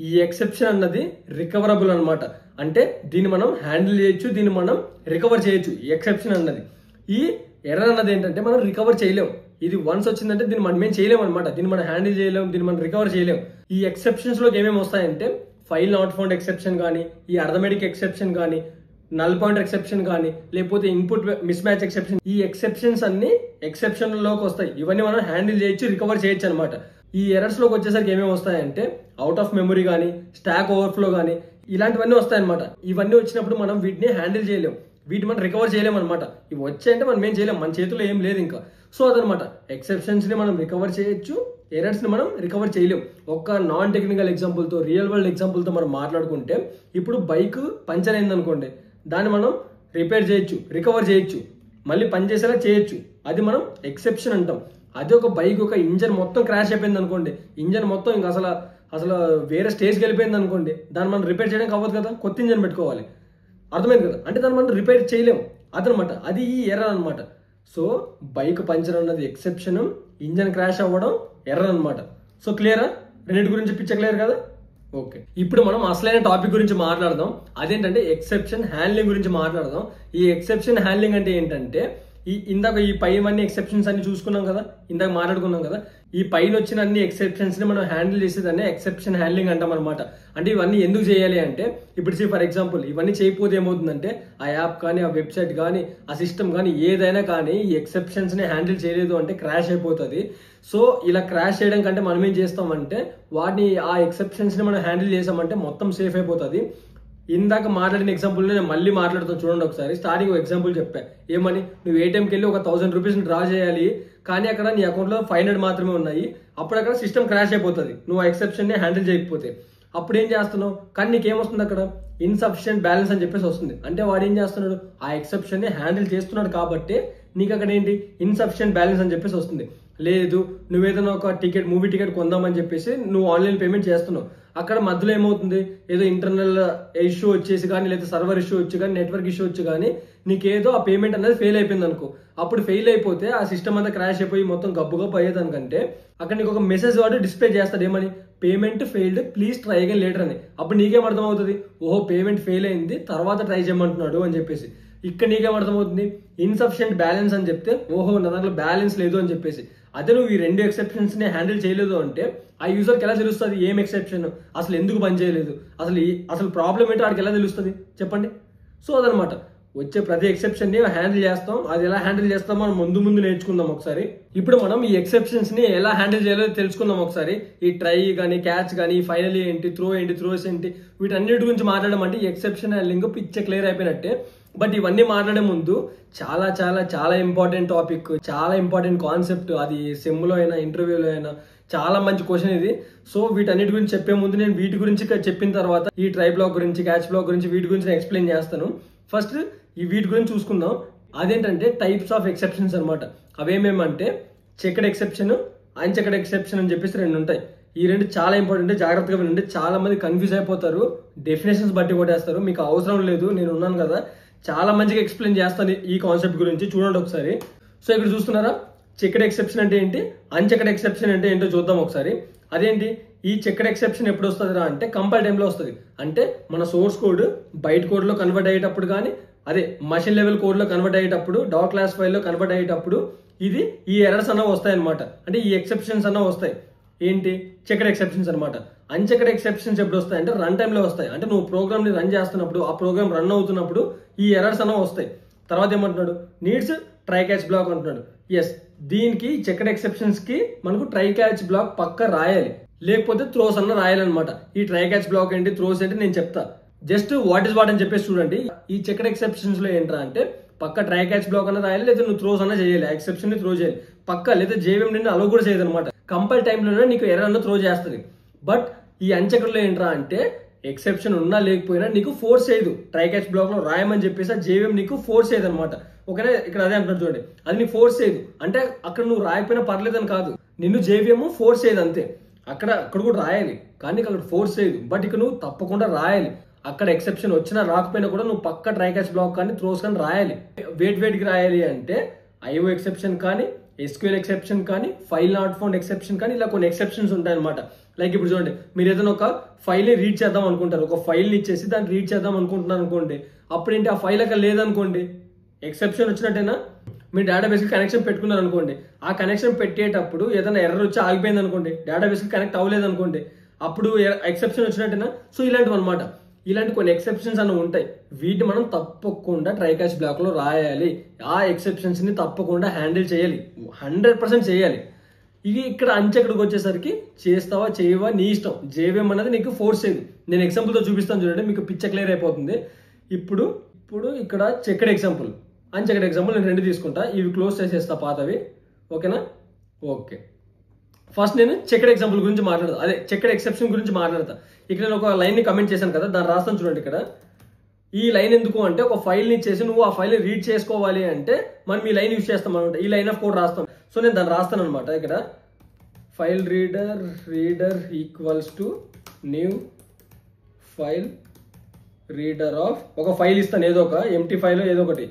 ఈ ఎక్సెప్షన్ అన్నది రికవరబుల్ అనమాట. అంటే దీన్ని మనం హ్యాండిల్ చేయొచ్చు, దీన్ని మనం రికవర్ చేయొచ్చు. ఈ ఎక్సెప్షన్ అన్నది, ఈ ఎర్రర్ అన్నది ఏంటంటే మనం రికవర్ చేయలేము. ఇది వన్స్ వచ్చిందంటే దీన్ని మనం ఏం చేయలేము అనమాట. దీన్ని మనం హ్యాండిల్ చేయలేము, దీన్ని మనం రికవర్ చేయలేము. ఈ ఎక్సెప్షన్స్ లోకి ఏమేమి వస్తాయంటే ఫైల్ నాట్ ఫౌండ్ ఎక్సెప్షన్ కానీ, ఈ అర్థమెటిక్ ఎక్సెప్షన్ కానీ, నల్ పాయింటర్ ఎక్సెప్షన్ కానీ, లేకపోతే ఇన్పుట్ మిస్ మ్యాచ్ ఎక్సెప్షన్, ఈ ఎక్సెప్షన్స్ అన్ని ఎక్సెప్షన్ లోకి వస్తాయి. ఇవన్నీ మనం హ్యాండిల్ చేయొచ్చు, రికవర్ చేయొచ్చు అనమాట. ఈ ఎర్రర్స్ లోకి వచ్చేసరికి ఏమేమి వస్తాయంటే అవుట్ ఆఫ్ మెమరీ కానీ, స్టాక్ ఓవర్ఫ్లో కానీ, ఇలాంటివన్నీ వస్తాయన్నమాట. ఇవన్నీ వచ్చినప్పుడు మనం వీటిని హ్యాండిల్ చేయలేం, వీటిని మనం రికవర్ చేయలేం అనమాట. ఇవి వచ్చాయంటే మనం ఏం చేయలేం, మన చేతిలో ఏం లేదు ఇంకా. సో అదనమాట, ఎక్సెప్షన్స్ ని మనం రికవర్ చేయొచ్చు, ఎర్రర్స్ ని మనం రికవర్ చేయలేం. ఒక నాన్ టెక్నికల్ ఎగ్జాంపుల్ తో, రియల్ వరల్డ్ ఎగ్జాంపుల్ తో మనం మాట్లాడుకుంటే, ఇప్పుడు బైక్ పంచర్ అయింది అనుకోండి, దాన్ని మనం రిపేర్ చేయొచ్చు, రికవర్ చేయొచ్చు, మళ్ళీ పనిచేసేలా చేయొచ్చు. అది మనం ఎక్సెప్షన్ అంటాం. అదే ఒక బైక్ ఒక ఇంజన్ మొత్తం క్రాష్ అయిపోయింది అనుకోండి, ఇంజన్ మొత్తం ఇంకా అసలు వేరే స్టేజ్కి వెళ్ళిపోయింది అనుకోండి, దాన్ని మనం రిపేర్ చేయడానికి అవ్వదు కదా, కొత్త ఇంజన్ పెట్టుకోవాలి. అర్థమైంది కదా, అంటే దాన్ని మనం రిపేర్ చేయలేము అదనమాట. అది ఈ ఎర్రర్ అనమాట. సో బైక్ పంచర్ అన్నది ఎక్సెప్షన్, ఇంజన్ క్రాష్ అవ్వడం ఎర్రర్ అనమాట. సో క్లియరా? రెండింటి గురించి పిచ్చ క్లియర్ కదా? ఓకే, ఇప్పుడు మనం అసలైన టాపిక్ గురించి మాట్లాడదాం. అదేంటంటే ఎక్సెప్షన్ హ్యాండ్లింగ్ గురించి మాట్లాడదాం. ఈ ఎక్సెప్షన్ హ్యాండ్లింగ్ అంటే ఏంటంటే, ఇందాక ఈ పైన ఎక్సెప్షన్స్ అన్ని చూసుకున్నాం కదా, ఇందాక మాట్లాడుకున్నాం కదా, ఈ పైన వచ్చిన అన్ని ఎక్సెప్షన్స్ ని మనం హ్యాండిల్ చేసేదాన్ని ఎక్సెప్షన్ హ్యాండ్లింగ్ అంటాం అనమాట. అంటే ఇవన్నీ ఎందుకు చేయాలి అంటే, ఇప్పుడు ఫర్ ఎగ్జాంపుల్ ఇవన్నీ చేయకపోతే ఏమవుతుందంటే, ఆ యాప్ కానీ, ఆ వెబ్సైట్ కానీ, ఆ సిస్టమ్ కానీ, ఏదైనా కానీ ఈ ఎక్సెప్షన్స్ ని హ్యాండిల్ చేయలేదు అంటే క్రాష్ అయిపోతుంది. సో ఇలా క్రాష్ చేయడం కంటే మనం ఏం చేస్తామంటే, వాటిని ఆ ఎక్సెప్షన్స్ ని మనం హ్యాండిల్ చేసామంటే మొత్తం సేఫ్ అయిపోతుంది. ఇందాక మాట్లాడిన ఎగ్జాంపుల్ నేను మళ్ళీ మాట్లాడుతాను చూడండి ఒకసారి. స్టార్టింగ్ ఒక ఎగ్జాంపుల్ చెప్పా, ఏమని, నువ్వు ఏటీఎంకి వెళ్ళి ఒక 1000 రూపీస్ డ్రా చేయాలి, కానీ అక్కడ నీ అకౌంట్లో 500 మాత్రమే ఉన్నాయి. అప్పుడు అక్కడ సిస్టమ్ క్రాష్ అయిపోతుంది నువ్వు ఆ ఎక్సెప్షన్ ని హ్యాండిల్ చేయకపోతే. అప్పుడు ఏం చేస్తున్నావు, కానీ నీకేమొస్తుంది అక్కడ, ఇన్సఫిషియెంట్ బ్యాలెన్స్ అని చెప్పేసి వస్తుంది. అంటే వాడు ఏం చేస్తున్నాడు, ఆ ఎక్సెప్షన్ ని హ్యాండిల్ చేస్తున్నాడు కాబట్టి నీకు అక్కడ ఏంటి, ఇన్సఫిషియెంట్ బ్యాలెన్స్ అని చెప్పేసి వస్తుంది. లేదు, నువ్వేదైనా ఒక మూవీ టికెట్ కొందామని చెప్పేసి నువ్వు ఆన్లైన్ పేమెంట్ చేస్తున్నావు, అక్కడ మధ్యలో ఏమవుతుంది, ఏదో ఇంటర్నల్ ఇష్యూ వచ్చేసి కానీ, లేదా సర్వర్ ఇష్యూ వచ్చి కానీ, నెట్వర్క్ ఇష్యూ వచ్చి కానీ, నీకేదో ఆ పేమెంట్ అనేది ఫెయిల్ అయిపోయింది అనుకో. అప్పుడు ఫెయిల్ అయిపోతే ఆ సిస్టమ్ అంతా క్రాష్ అయిపోయి మొత్తం గబ్బుగా పోయేదానికంటే అక్కడ నీకు ఒక మెసేజ్ వాడు డిస్ప్లే చేస్తాడు, ఏమని, payment failed, please try again later అని. అప్పుడు నీకేం అర్థమవుతుంది, ఓహో పేమెంట్ ఫెయిల్ అయింది, తర్వాత ట్రై చేయమంటున్నాడు అని చెప్పేసి. ఇక్కడ నీకేం అర్థమవుతుంది, ఇన్సఫిషియెంట్ బ్యాలెన్స్ అని చెప్తే, ఓహో నా దాంట్లో బ్యాలెన్స్ లేదు అని చెప్పేసి. అదే నువ్వు ఈ 2 ఎక్సెప్షన్స్ ని హ్యాండిల్ చేయలేదు అంటే ఆ యూజర్కి ఎలా తెలుస్తుంది ఏం ఎక్సెప్షన్, అసలు ఎందుకు పని చేయలేదు, అసలు ప్రాబ్లం ఏంటో వాడికి ఎలా తెలుస్తుంది చెప్పండి. సో అదనమాట, వచ్చే ప్రతి ఎక్సెప్షన్ ని హ్యాండిల్ చేస్తాం. అది ఎలా హ్యాండిల్ చేస్తామో మనం ముందు నేర్చుకుందాం ఒకసారి. ఇప్పుడు మనం ఈ ఎక్సెప్షన్స్ ని ఎలా హ్యాండిల్ చేయాలో తెలుసుకుందాం ఒకసారి. ఈ ట్రై కానీ, క్యాచ్ కానీ, ఫైనల్ ఏంటి, త్రోస్ ఏంటి, వీటన్నిటి గురించి మాట్లాడడం అంటే ఈ ఎక్సెప్షన్ హ్యాండ్లింగ్ పిచ్చ క్లియర్ అయిపోయినట్టే. బట్ ఇవన్నీ మాట్లాడే ముందు చాలా చాలా చాలా ఇంపార్టెంట్ టాపిక్, చాలా ఇంపార్టెంట్ కాన్సెప్ట్. అది సెమ్లో అయినా, ఇంటర్వ్యూలో అయినా చాలా మంచి క్వశ్చన్ ఇది. సో వీటన్నిటి గురించి చెప్పే ముందు నేను వీటి గురించి చెప్పిన తర్వాత ఈ ట్రై బ్లాక్ గురించి, క్యాచ్ బ్లాక్ గురించి, వీటి గురించి నేను ఎక్స్ప్లెయిన్ చేస్తాను. ఫస్ట్ ఈ వీటి గురించి చూసుకుందాం. అదేంటంటే టైప్స్ ఆఫ్ ఎక్సెప్షన్స్ అనమాట. అవేమేమంటే చెక్డ్ ఎక్సెప్షన్, అన్చెక్డ్ ఎక్సెప్షన్ అని చెప్పేసి 2 ఉంటాయి. ఈ 2 చాలా ఇంపార్టెంట్, జాగ్రత్తగా వినండి. చాలా మంది కన్ఫ్యూజ్ అయిపోతారు, డెఫినేషన్స్ బట్టి కొట్టేస్తారు. మీకు అవసరం లేదు, నేను ఉన్నాను కదా, చాలా మంచిగా ఎక్స్ప్లెయిన్ చేస్తాను ఈ కాన్సెప్ట్ గురించి. చూడండి ఒకసారి. సో ఇక్కడ చూస్తున్నారా, చెక్డ్ ఎక్సెప్షన్ అంటే ఏంటి, అన్చెక్డ్ ఎక్సెప్షన్ అంటే ఏంటో చూద్దాం ఒకసారి. అదేంటి, ఈ చెక్డ్ ఎక్సెప్షన్ ఎప్పుడు వస్తుందిరా అంటే కంపైల్ టైంలో వస్తుంది. అంటే మన సోర్స్ కోడ్ బైట్ కోడ్ లో కన్వర్ట్ అయ్యేటప్పుడు కానీ, అదే మషిన్ లెవెల్ కోడ్ లో కన్వర్ట్ అయ్యేటప్పుడు, డాట్ క్లాస్ ఫైల్ లో కన్వర్ట్ అయ్యేటప్పుడు ఈ ఎర్రర్స్ అన్న వస్తాయి అనమాట. అంటే ఈ ఎక్సెప్షన్స్ అన్న వస్తాయి. ఏంటి, చెక్డ్ ఎక్సెప్షన్స్ అనమాట. అన్చెక్డ్ ఎక్సెప్షన్స్ ఎప్పుడు వస్తాయి అంటే రన్ టైంలో వస్తాయి. అంటే నువ్వు ప్రోగ్రామ్ ని రన్ చేస్తున్నప్పుడు, ఆ ప్రోగ్రామ్ రన్ అవుతున్నప్పుడు ఈ ఎర్రర్స్ అన్న వస్తాయి. తర్వాత ఏమంటున్నాడు, నీడ్స్ ట్రై క్యాచ్ బ్లాక్ అంటున్నాడు. ఎస్, దీనికి చెక్డ్ ఎక్సెప్షన్స్ కి మనకు ట్రై క్యాచ్ బ్లాక్ పక్క రాయాలి, లేకపోతే త్రోస్ అన్న రాయాలన్నమాట. ఈ ట్రై క్యాచ్ బ్లాక్ ఏంటి, త్రోస్ ఏంటి నేను చెప్తా. జస్ట్ వాట్ ఇస్ వాట్ అని చెప్పేసి చూడండి. ఈ చెక్డ్ ఎక్సెప్షన్స్ లో ఏంట్రా అంటే పక్క ట్రై క్యాచ్ బ్లాక్ అన్న రాయాలి, లేదా నువ్వు త్రోస్ అన్న చేయాలి, ఎక్సెప్షన్ ని త్రో చేయాలి పక్క, లేదా జేవీఎం నిన్ను అలో కూడా చేయదు అనమాట. కంపైల్ టైంలోనే నీకు ఎర్రర్ అన్న త్రో చేస్తుంది. బట్ ఈ అన్చెక్డ్ లో ఏంట్రా అంటే ఎక్సెప్షన్ ఉన్నా లేకపోయినా నీకు ఫోర్స్ చేయదు, ట్రై క్యాచ్ బ్లాక్ లో రాయమని చెప్పేసి ఆ జేవీఎం నీకు ఫోర్స్ చేయదు అనమాట. ఓకేనా, ఇక్కడ అదే అంటున్నాడు చూడండి, అది నీకు ఫోర్స్ చేయదు. అంటే అక్కడ నువ్వు రాయకపోయినా పర్లేదని కాదు, నిన్ను జేవీఎం ఫోర్స్ చేయదు అంతే. అక్కడ కూడా రాయాలి, కానీ అక్కడ ఫోర్స్ చేయదు. బట్ ఇక నువ్వు తప్పకుండా రాయాలి. అక్కడ ఎక్సెప్షన్ వచ్చినా రాకపోయినా కూడా నువ్వు పక్క ట్రై క్యాచ్ బ్లాక్ కానీ, త్రోస్ కానీ రాయాలి. వేటికి రాయాలి అంటే ఐఓ ఎక్సెప్షన్ కానీ, ఎస్క్యూఎల్ ఎక్సెప్షన్ కానీ, ఫైల్ నాట్ ఫౌండ్ ఎక్సెప్షన్ కానీ, ఇలా కొన్ని ఎక్సెప్షన్స్ ఉంటాయి అనమాట. లైక్ ఇప్పుడు చూడండి, మీరు ఏదైనా ఒక ఫైల్ ని రీడ్ చేద్దాం అనుకుంటారు, ఒక ఫైల్ ని ఇచ్చేసి దాన్ని రీడ్ చేద్దాం అనుకుంటున్నారు అనుకోండి, అప్పుడేంటి ఆ ఫైల్ అక్కడ లేదనుకోండి, ఎక్సెప్షన్ వచ్చినట్టేనా. మీ డేటాబేస్కి కనెక్షన్ పెట్టుకున్నారు అనుకోండి, ఆ కనెక్షన్ పెట్టేటప్పుడు ఏదైనా ఎర్రర్ వచ్చి ఆగిపోయింది అనుకోండి, డేటాబేస్కి కనెక్ట్ అవ్వలేదు అనుకోండి, అప్పుడు ఎక్సెప్షన్ వచ్చినట్టేనా. సో ఇలాంటివి అనమాట, ఇలాంటి కొన్ని ఎక్సెప్షన్స్ అన్న ఉంటాయి. వీటిని మనం తప్పకుండా ట్రై క్యాచ్ బ్లాక్లో రాయాలి. ఆ ఎక్సెప్షన్స్ని తప్పకుండా హ్యాండిల్ చేయాలి, 100% చేయాలి. ఇవి ఇక్కడ అంచెక్కడికి వచ్చేసరికి చేస్తావా చేయవా నీ ఇష్టం. జేవిఎం అనేది నీకు ఫోర్స్ చేయదు. నేను ఎగ్జాంపుల్తో చూపిస్తాను చూడండి, మీకు పిచ్చ క్లియర్ అయిపోతుంది. ఇప్పుడు ఇక్కడ చెక్కడ్ ఎగ్జాంపుల్, అన్చెక్కడ్ ఎగ్జాంపుల్ నేను 2 తీసుకుంటా. ఇవి క్లోజ్ చేసేస్తా పాతవి, ఓకేనా. ఓకే, ఫస్ట్ నేను చెక్కడ్ ఎగ్జాంపుల్ గురించి మాట్లాడతా, అదే చెక్కడ్ ఎక్సెప్షన్ గురించి మాట్లాడతా. ఇక్కడ నేను ఒక లైన్ని కమెంట్ చేశాను కదా, దాన్ని రాస్తాను చూడండి. ఇక్కడ ఈ లైన్ ఎందుకు అంటే, ఒక ఫైల్ని ఇచ్చేసి నువ్వు ఆ ఫైల్ని రీడ్ చేసుకోవాలి అంటే మనం ఈ లైన్ యూజ్ చేస్తాం అనమాట. ఈ లైన్ ఆఫ్ కోడ్ రాస్తాం. సో నేను దాన్ని రాస్తాను అనమాట. ఇక్కడ file reader equals to new file reader of, ఒక ఫైల్ ఇస్తాను, ఏదో ఒక ఎంటీ ఫైల్ ఏదో ఒకటి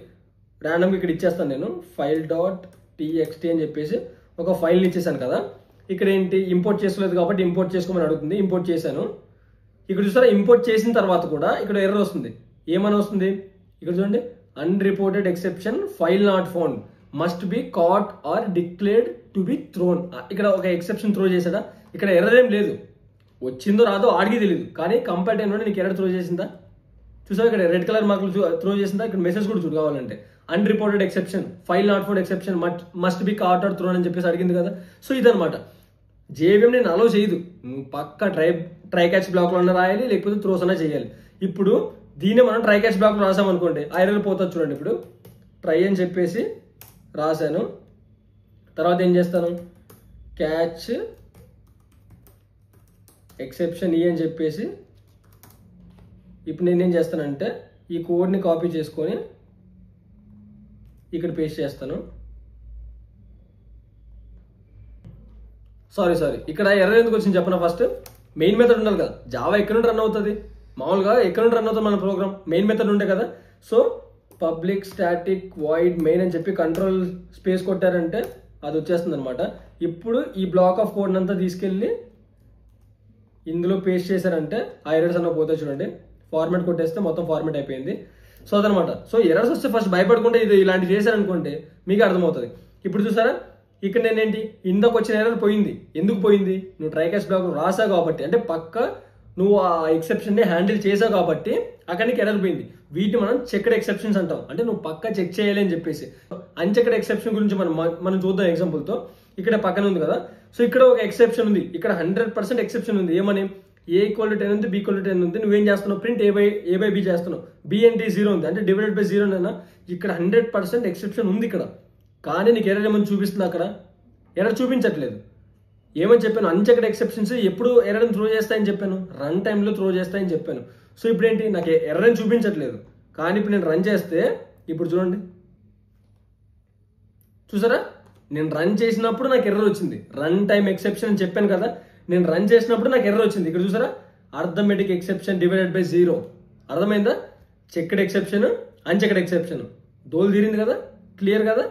ర్యాండమ్గా ఇక్కడ ఇచ్చేస్తాను నేను. ఫైల్ డాట్ టీఎక్స్టీ అని చెప్పేసి ఒక ఫైల్ని ఇచ్చేసాను కదా. ఇక్కడ ఏంటి, ఇంపోర్ట్ చేసుకోలేదు కాబట్టి ఇంపోర్ట్ చేసుకోమని అడుగుతుంది. ఇంపోర్ట్ చేశాను. ఇక్కడ చూసారా, ఇంపోర్ట్ చేసిన తర్వాత కూడా ఇక్కడ ఎర్రర్ వస్తుంది. ఏమని వస్తుంది ఇక్కడ చూడండి, unreported exception file not found must be caught or declared to be thrown. ఇక్కడ ఒక ఎక్సెప్షన్ త్రో చేసాడా, ఇక్కడ ఎర్రర్ ఏం లేదు. వచ్చిందో రాదో ఆడికి తెలియదు, కానీ కంపేర్ టైం నీకు ఎర్రర్ త్రో చేసిందా చూసావు, ఇక్కడ రెడ్ కలర్ మార్కులు త్రో చేసిందా. ఇక్కడ మెసేజ్ కూడా చూడు కావాలంటే, unreported exception file not found exception must be caught or thrown అని చెప్పేసి అడిగింది కదా. సో ఇదనమాట, జేవిఎం నేను అలో చేయదు. నువ్వు పక్క ట్రై క్యాచ్ బ్లాక్లో అన్నా రాయాలి, లేకపోతే త్రోస్ అన్నా చేయాలి. ఇప్పుడు దీన్ని మనం ట్రై క్యాచ్ బ్లాక్లో రాసామనుకోండి, ఆ ఎర్రర్ పోతుంది చూడండి. ఇప్పుడు ట్రై అని చెప్పేసి రాశాను, తర్వాత ఏం చేస్తాను, క్యాచ్ ఎక్సెప్షన్ ఈ అని చెప్పేసి ఇప్పుడు నేనేం చేస్తానంటే ఈ కోడ్ని కాపీ చేసుకొని ఇక్కడ పేస్ట్ చేస్తాను. సారీ ఇక్కడ ఎర్రర్ ఎందుకు వచ్చింది చెప్పనా. ఫస్ట్ మెయిన్ మెథడ్ ఉండాలి కదా, జావా ఎక్కడ నుండి రన్ అవుతుంది, మామూలుగా ఎక్కడ నుండి రన్ అవుతుంది మన ప్రోగ్రామ్, మెయిన్ మెథడ్ ఉండే కదా. So public static void main అని చెప్పి కంట్రోల్ స్పేస్ కొట్టారంటే అది వచ్చేస్తుంది అనమాట. ఇప్పుడు ఈ బ్లాక్ ఆఫ్ కోడ్ అంతా తీసుకెళ్ళి ఇందులో పేస్ట్ చేశారంటే ఆ ఎర్రర్స్ అన్న పోతాయి చూడండి. ఫార్మాట్ కొట్టేస్తే మొత్తం ఫార్మాట్ అయిపోయింది. సో అదనమాట. సో ఎర్రర్స్ వస్తే ఫస్ట్ భయపడకుండా ఇది ఇలాంటివి చేశారనుకోండి మీకు అర్థమవుతుంది. ఇప్పుడు చూసారా, ఇక్కడ నేనేంటి ఇందాక వచ్చిన ఎర్రర్ పోయింది. ఎందుకు పోయింది, నువ్వు ట్రై క్యాచ్ బ్లాక్ రాసావు కాబట్టి, అంటే పక్క నువ్వు ఆ ఎక్సెప్షన్ని హ్యాండిల్ చేసావు కాబట్టి అక్కడ నీకు ఎర్రర్ పోయింది. వీటిని మనం చెక్కడ్ ఎక్సెప్షన్స్ అంటాం, అంటే నువ్వు పక్క చెక్ చేయాలి అని చెప్పేసి. అన్చెక్కడ్ ఎక్సెప్షన్ గురించి మనం చూద్దాం ఎగ్జాంపుల్తో. ఇక్కడ పక్కన ఉంది కదా, సో ఇక్కడ ఒక ఎక్సెప్షన్ ఉంది, ఇక్కడ 100% ఎక్సెప్షన్ ఉంది. ఏమని, ఏ ఈక్వల్ టు 10 ఉంది, బి ఈక్వల్ టు 10 ఉంది. నువ్వేం చేస్తున్నావు, ప్రింట్ ఏ బై బి చేస్తున్నావు. బి అంటే 0 ఉంది, అంటే డివైడెడ్ బై 0 అయినా ఇక్కడ 100% ఎక్సెప్షన్ ఉంది ఇక్కడ. కానీ నీకు ఎర్రర్ ఏమని చూపిస్తుంది, అక్కడ ఎర్రర్ చూపించట్లేదు. ఏమని చెప్పాను, అన్చెక్డ్ ఎక్సెప్షన్స్ ఎప్పుడు ఎర్రర్ని త్రో చేస్తాయని చెప్పాను, రన్ టైంలో త్రో చేస్తాయని చెప్పాను. సో ఇప్పుడు ఏంటి, నాకు ఎర్రర్ని చూపించట్లేదు, కానీ ఇప్పుడు నేను రన్ చేస్తే ఇప్పుడు చూడండి, చూసారా, నేను రన్ చేసినప్పుడు నాకు ఎర్రర్ వచ్చింది. రన్ టైం ఎక్సెప్షన్ అని చెప్పాను కదా, నేను రన్ చేసినప్పుడు నాకు ఎర్రర్ వచ్చింది. ఇక్కడ చూసారా, అర్థమెటిక్ ఎక్సెప్షన్ డివైడెడ్ బై 0. అర్థమైందా, చెక్డ్ ఎక్సెప్షన్ అన్చెక్డ్ ఎక్సెప్షన్ దోలు తీరింది కదా, క్లియర్ కదా.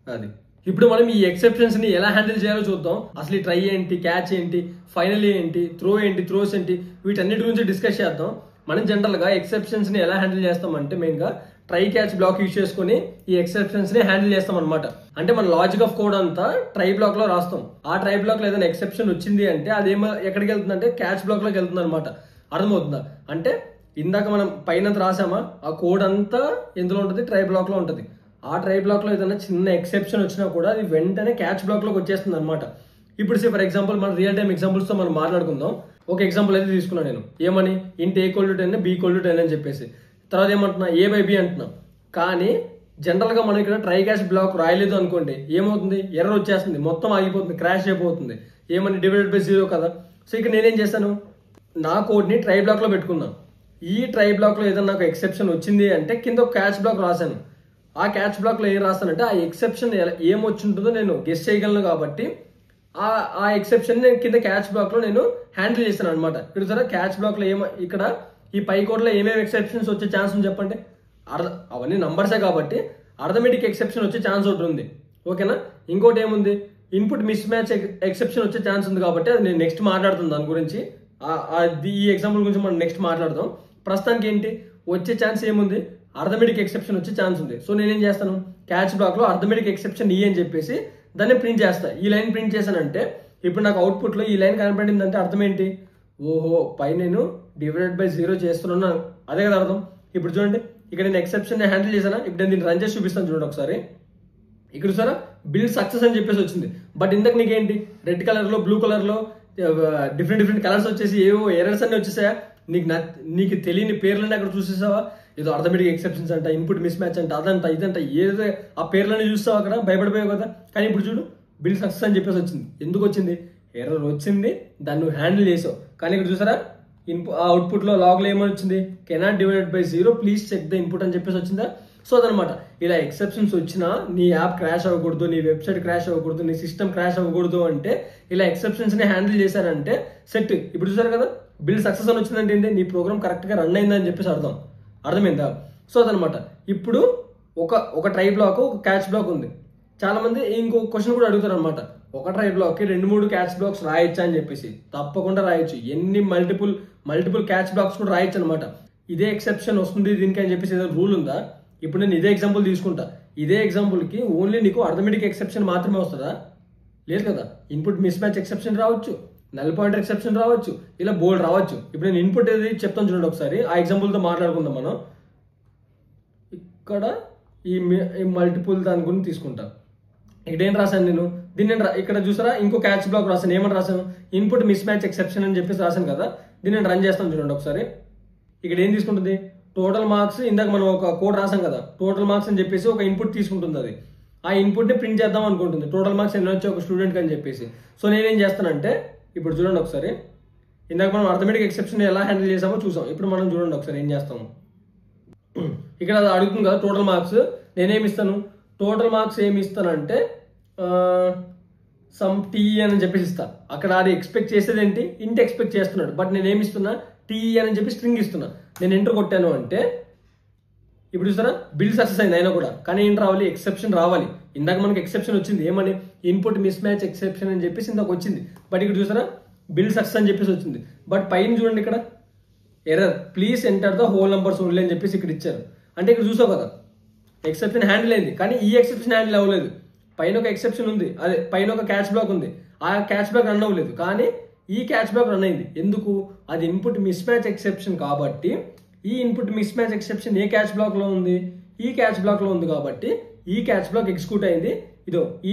అది ఇప్పుడు మనం ఈ ఎక్సెప్షన్స్ ని ఎలా హ్యాండిల్ చేయాలో చూద్దాం. అసలు ఈ ట్రై ఏంటి, క్యాచ్ ఏంటి, ఫైనల్ ఏంటి, త్రో ఏంటి, త్రోస్ ఏంటి, వీటన్నిటి గురించి డిస్కస్ చేద్దాం. మనం జనరల్ గా ఎక్సెప్షన్స్ ని ఎలా హ్యాండిల్ చేస్తాం అంటే, మెయిన్ గా ట్రై క్యాచ్ బ్లాక్ యూజ్ చేసుకుని ఈ ఎక్సెప్షన్స్ ని హ్యాండిల్ చేస్తాం అనమాట. అంటే మన లాజిక్ ఆఫ్ కోడ్ అంతా ట్రై బ్లాక్ లో రాస్తాం. ఆ ట్రై బ్లాక్ లో ఏదైనా ఎక్సెప్షన్ వచ్చింది అంటే అదేమో ఎక్కడికి వెళ్తుంది అంటే క్యాచ్ బ్లాక్ లోకి వెళ్తుంది అనమాట. అర్థమవుతుందా, అంటే ఇందాక మనం పైన రాసామా, ఆ కోడ్ అంతా ఎందులో ఉంటుంది, ట్రై బ్లాక్ లో ఉంటుంది. ఆ ట్రై బ్లాక్ లో ఏదైనా చిన్న ఎక్సెప్షన్ వచ్చినా కూడా అది వెంటనే క్యాచ్ బ్లాక్ లోకి వచ్చేస్తుంది అనమాట. ఇప్పుడు ఫర్ ఎగ్జాంపుల్ మన రియల్ టైం ఎగ్జాంపుల్స్ తో మనం మాట్లాడుకుందాం. ఒక ఎగ్జాంపుల్ అయితే తీసుకున్నాను నేను, ఏమని, int a equal to 10 b equal to 10 అని చెప్పేసి. తర్వాత ఏమంటున్నా, ఏ బై బి అంటున్నాం. కానీ జనరల్ గా మనం ఇక్కడ ట్రై క్యాచ్ బ్లాక్ రాయలేదు అనుకోండి, ఏమవుతుంది, ఎర్రర్ వచ్చేస్తుంది, మొత్తం ఆగిపోతుంది, క్రాష్ అయిపోతుంది. ఏమని, డివైడెడ్ బై 0 కదా. సో ఇక్కడ నేనేం చేశాను, నా కోడ్ ని ట్రై బ్లాక్ లో పెట్టుకున్నాను. ఈ ట్రై బ్లాక్ లో ఏదైనా నాకు ఎక్సెప్షన్ వచ్చింది అంటే కింద ఒక క్యాచ్ బ్లాక్ రాశాను. ఆ క్యాచ్ బ్లాక్ లో ఏం రాస్తానంటే ఆ ఎక్సెప్షన్ ఏమొచ్చి ఉంటుందో నేను గెస్ చేయగలను కాబట్టి ఆ ఎక్సెప్షన్ నేను కింద క్యాచ్ బ్లాక్ లో నేను హ్యాండిల్ చేస్తాను అనమాట. ఇక్కడ సరే క్యాచ్ బ్లాక్ లో ఇక్కడ ఈ పై కోడ్ లో ఏమేమి ఎక్సెప్షన్స్ వచ్చే ఛాన్స్ ఉంది చెప్పండి. అవన్నీ నంబర్సే కాబట్టి అర్థమెటిక్ ఎక్సెప్షన్ వచ్చే ఛాన్స్ ఒకటి ఉంది, ఓకేనా. ఇంకోటి ఏముంది, ఇన్పుట్ మిస్ మ్యాచ్ ఎక్సెప్షన్ వచ్చే ఛాన్స్ ఉంది కాబట్టి అది నేను నెక్స్ట్ మాట్లాడుతుంది దాని గురించి. ఈ ఎగ్జాంపుల్ గురించి మనం నెక్స్ట్ మాట్లాడదాం. ప్రస్తుతానికి ఏంటి వచ్చే ఛాన్స్ ఏముంది, అర్థమెటిక్ ఎక్సెప్షన్ వచ్చే ఛాన్స్ ఉంది. సో నేనేం చేస్తాను, క్యాచ్ బ్లాక్ లో అర్థమెటిక్ ఎక్సెప్షన్ ఈ అని చెప్పేసి దాన్ని ప్రింట్ చేస్తా. ఈ లైన్ ప్రింట్ చేశానంటే ఇప్పుడు నాకు అవుట్పుట్ లో ఈ లైన్ కనపడిందంటే అర్థం ఏంటి, ఓహో పై నేను డివైడెడ్ బై 0 చేస్తున్నాను, అదే కదా అర్థం. ఇప్పుడు చూడండి ఇక్కడ నేను ఎక్సెప్షన్ హ్యాండిల్ చేశానా, ఇప్పుడు నేను దీన్ని రన్ చేసి చూపిస్తాను చూడండి ఒకసారి. ఇక్కడ చూసారా బిల్డ్ సక్సెస్ అని చెప్పేసి వచ్చింది. బట్ ఇంతకు నీకేంటి రెడ్ కలర్ లో బ్లూ కలర్ లో డిఫరెంట్ కలర్స్ వచ్చేసి ఏవో ఎర్రర్స్ అన్ని వచ్చేసాయా, నీకు తెలియని పేర్లన్నీ అక్కడ చూసేసావా, ఏదో అర్థమెటిక్ ఎక్సెప్షన్స్ అంట, ఇన్పుట్ మిస్ మ్యాచ్ అంట, అదంట ఇదంట, ఏదో ఆ పేర్లన్నీ చూస్తావు అక్కడ, భయపడిపోయావు కదా. కానీ ఇప్పుడు చూడు బిల్డ్ సక్సెస్ అని చెప్పేసి వచ్చింది. ఎందుకు వచ్చింది, ఎర్రర్ వచ్చింది, దాన్ని నువ్వు హ్యాండిల్ చేసావు. కానీ ఇక్కడ చూసారా ఆ అవుట్పుట్ లో లాగ్ లో ఏమని వచ్చింది, cannot divided by 0 please check the input అని చెప్పేసి వచ్చిందా. సో అదనమాట, ఇలా ఎక్సెప్షన్స్ వచ్చినా నీ యాప్ క్రాష్ అవ్వకూడదు, నీ వెబ్సైట్ క్రాష్ అవ్వకూడదు, నీ సిస్టమ్ క్రాష్ అవ్వకూడదు అంటే ఇలా ఎక్సెప్షన్స్ ని హ్యాండిల్ చేశారంటే సెట్. ఇప్పుడు చూసారు కదా బిల్డ్ సక్సెస్ అని వచ్చిందంటే ఏంటి, నీ ప్రోగ్రామ్ కరెక్ట్ గా రన్ అయిందని చెప్పేసి అర్థమైందా. సో అదనమాట. ఇప్పుడు ఒక ట్రై బ్లాక్ ఒక క్యాచ్ బ్లాక్ ఉంది. చాలా మంది ఇంకో క్వశ్చన్ కూడా అడుగుతారు అనమాట, ఒక ట్రై బ్లాక్ కి 2-3 క్యాచ్ బ్లాక్స్ రాయొచ్చా అని చెప్పేసి. తప్పకుండా రాయొచ్చు, ఎన్ని మల్టిపుల్ క్యాచ్ బ్లాక్స్ కూడా రాయొచ్చు అనమాట. ఇదే ఎక్సెప్షన్ వస్తుంది దీనికి అని చెప్పేసి ఏదో రూల్ ఉందా. ఇప్పుడు నేను ఇదే ఎగ్జాంపుల్ తీసుకుంటా, ఇదే ఎగ్జాంపుల్ కి ఓన్లీ నీకు అర్థమెటిక్ ఎక్సెప్షన్ మాత్రమే వస్తుందా, లేదు కదా. ఇన్పుట్ మిస్ మ్యాచ్ ఎక్సెప్షన్ రావచ్చు, నల్ పాయింటర్ ఎక్సెప్షన్ రావచ్చు, ఇలా బోల్డ్ రావచ్చు. ఇప్పుడు నేను ఇన్పుట్ ఏది చెప్తాను చూడండి ఒకసారి, ఆ ఎగ్జాంపుల్ తో మాట్లాడుకుందాం మనం. ఇక్కడ ఈ మల్టిపుల్ దాని గురించి తీసుకుంటా. ఇక్కడ ఏం రాశాను నేను, దీన్ని ఇక్కడ చూసారా ఇంకో క్యాచ్ బ్లాక్ రాశాను. ఏమని రాశాను, ఇన్పుట్ మిస్ మ్యాచ్ ఎక్సెప్షన్ అని చెప్పేసి రాశాను కదా. దీన్ని నేను రన్ చేస్తాను చూడండి ఒకసారి. ఇక్కడ ఏం తీసుకుంటుంది, టోటల్ మార్క్స్, ఇందాక మనం ఒక కోడ్ రాసాం కదా, టోటల్ మార్క్స్ అని చెప్పేసి ఒక ఇన్పుట్ తీసుకుంటుంది. అది ఆ ఇన్పుట్ ని ప్రింట్ చేద్దాం అనుకుంటుంది, టోటల్ మార్క్స్ ఎన్ని వచ్చాయి ఒక స్టూడెంట్ అని చెప్పేసి. సో నేనేం చేస్తానంటే ఇప్పుడు చూడండి ఒకసారి, ఇందాక మనం అర్థమెటిక్ ఎక్సెప్షన్ ఎలా హ్యాండిల్ చేసామో చూసాం. ఇప్పుడు మనం చూడండి ఒకసారి ఏం చేస్తాము. ఇక్కడ అది అడుగుతుంది కదా టోటల్ మార్క్స్, నేనేమి ఇస్తాను, టోటల్ మార్క్స్ ఏమి ఇస్తానంటే సమ్ టీ అని చెప్పేసి ఇస్తా. అక్కడ అది ఎక్స్పెక్ట్ చేసేది ఏంటి, ఇంటి ఎక్స్పెక్ట్ చేస్తున్నాడు, బట్ నేను ఏమి ఇస్తున్నా, టీ అని చెప్పి స్ట్రింగ్ ఇస్తున్నా. నేను ఎంటర్ కొట్టాను అంటే ఇప్పుడు చూసారా బిల్డ్ సక్సెస్ అయింది అయినా కూడా. కానీ ఏం రావాలి, ఎక్సెప్షన్ రావాలి. ఇందాక మనకి ఎక్సెప్షన్ వచ్చింది, ఏమని ఇన్పుట్ మిస్ మ్యాచ్ ఎక్సెప్షన్ అని చెప్పేసి ఇందాక వచ్చింది. బట్ ఇక్కడ చూసారా బిల్డ్ సక్సెస్ అని చెప్పేసి వచ్చింది. బట్ పైన చూడండి ఇక్కడ error, please enter the whole numbers only అని చెప్పేసి ఇక్కడ ఇచ్చారు. అంటే ఇక్కడ చూసావు కదా ఎక్సెప్షన్ హ్యాండిల్ అయింది, కానీ ఈ ఎక్సెప్షన్ హ్యాండిల్ అవ్వలేదు. పైన ఒక ఎక్సెప్షన్ ఉంది, అదే పైన ఒక క్యాచ్ బ్లాక్ ఉంది, ఆ క్యాచ్ బ్లాక్ రన్ అవ్వలేదు, కానీ ఈ క్యాచ్ బ్లాక్ రన్ అయింది. ఎందుకు, అది ఇన్పుట్ మిస్ మ్యాచ్ ఎక్సెప్షన్ కాబట్టి. ఈ ఇన్పుట్ మిస్ మ్యాచ్ ఎక్సెప్షన్ ఏ క్యాచ్ బ్లాక్ లో ఉంది, ఈ క్యాచ్ బ్లాక్ లో ఉంది కాబట్టి ఈ క్యాచ్ బ్లాక్ ఎగ్జిక్యూట్ అయింది. ఇదో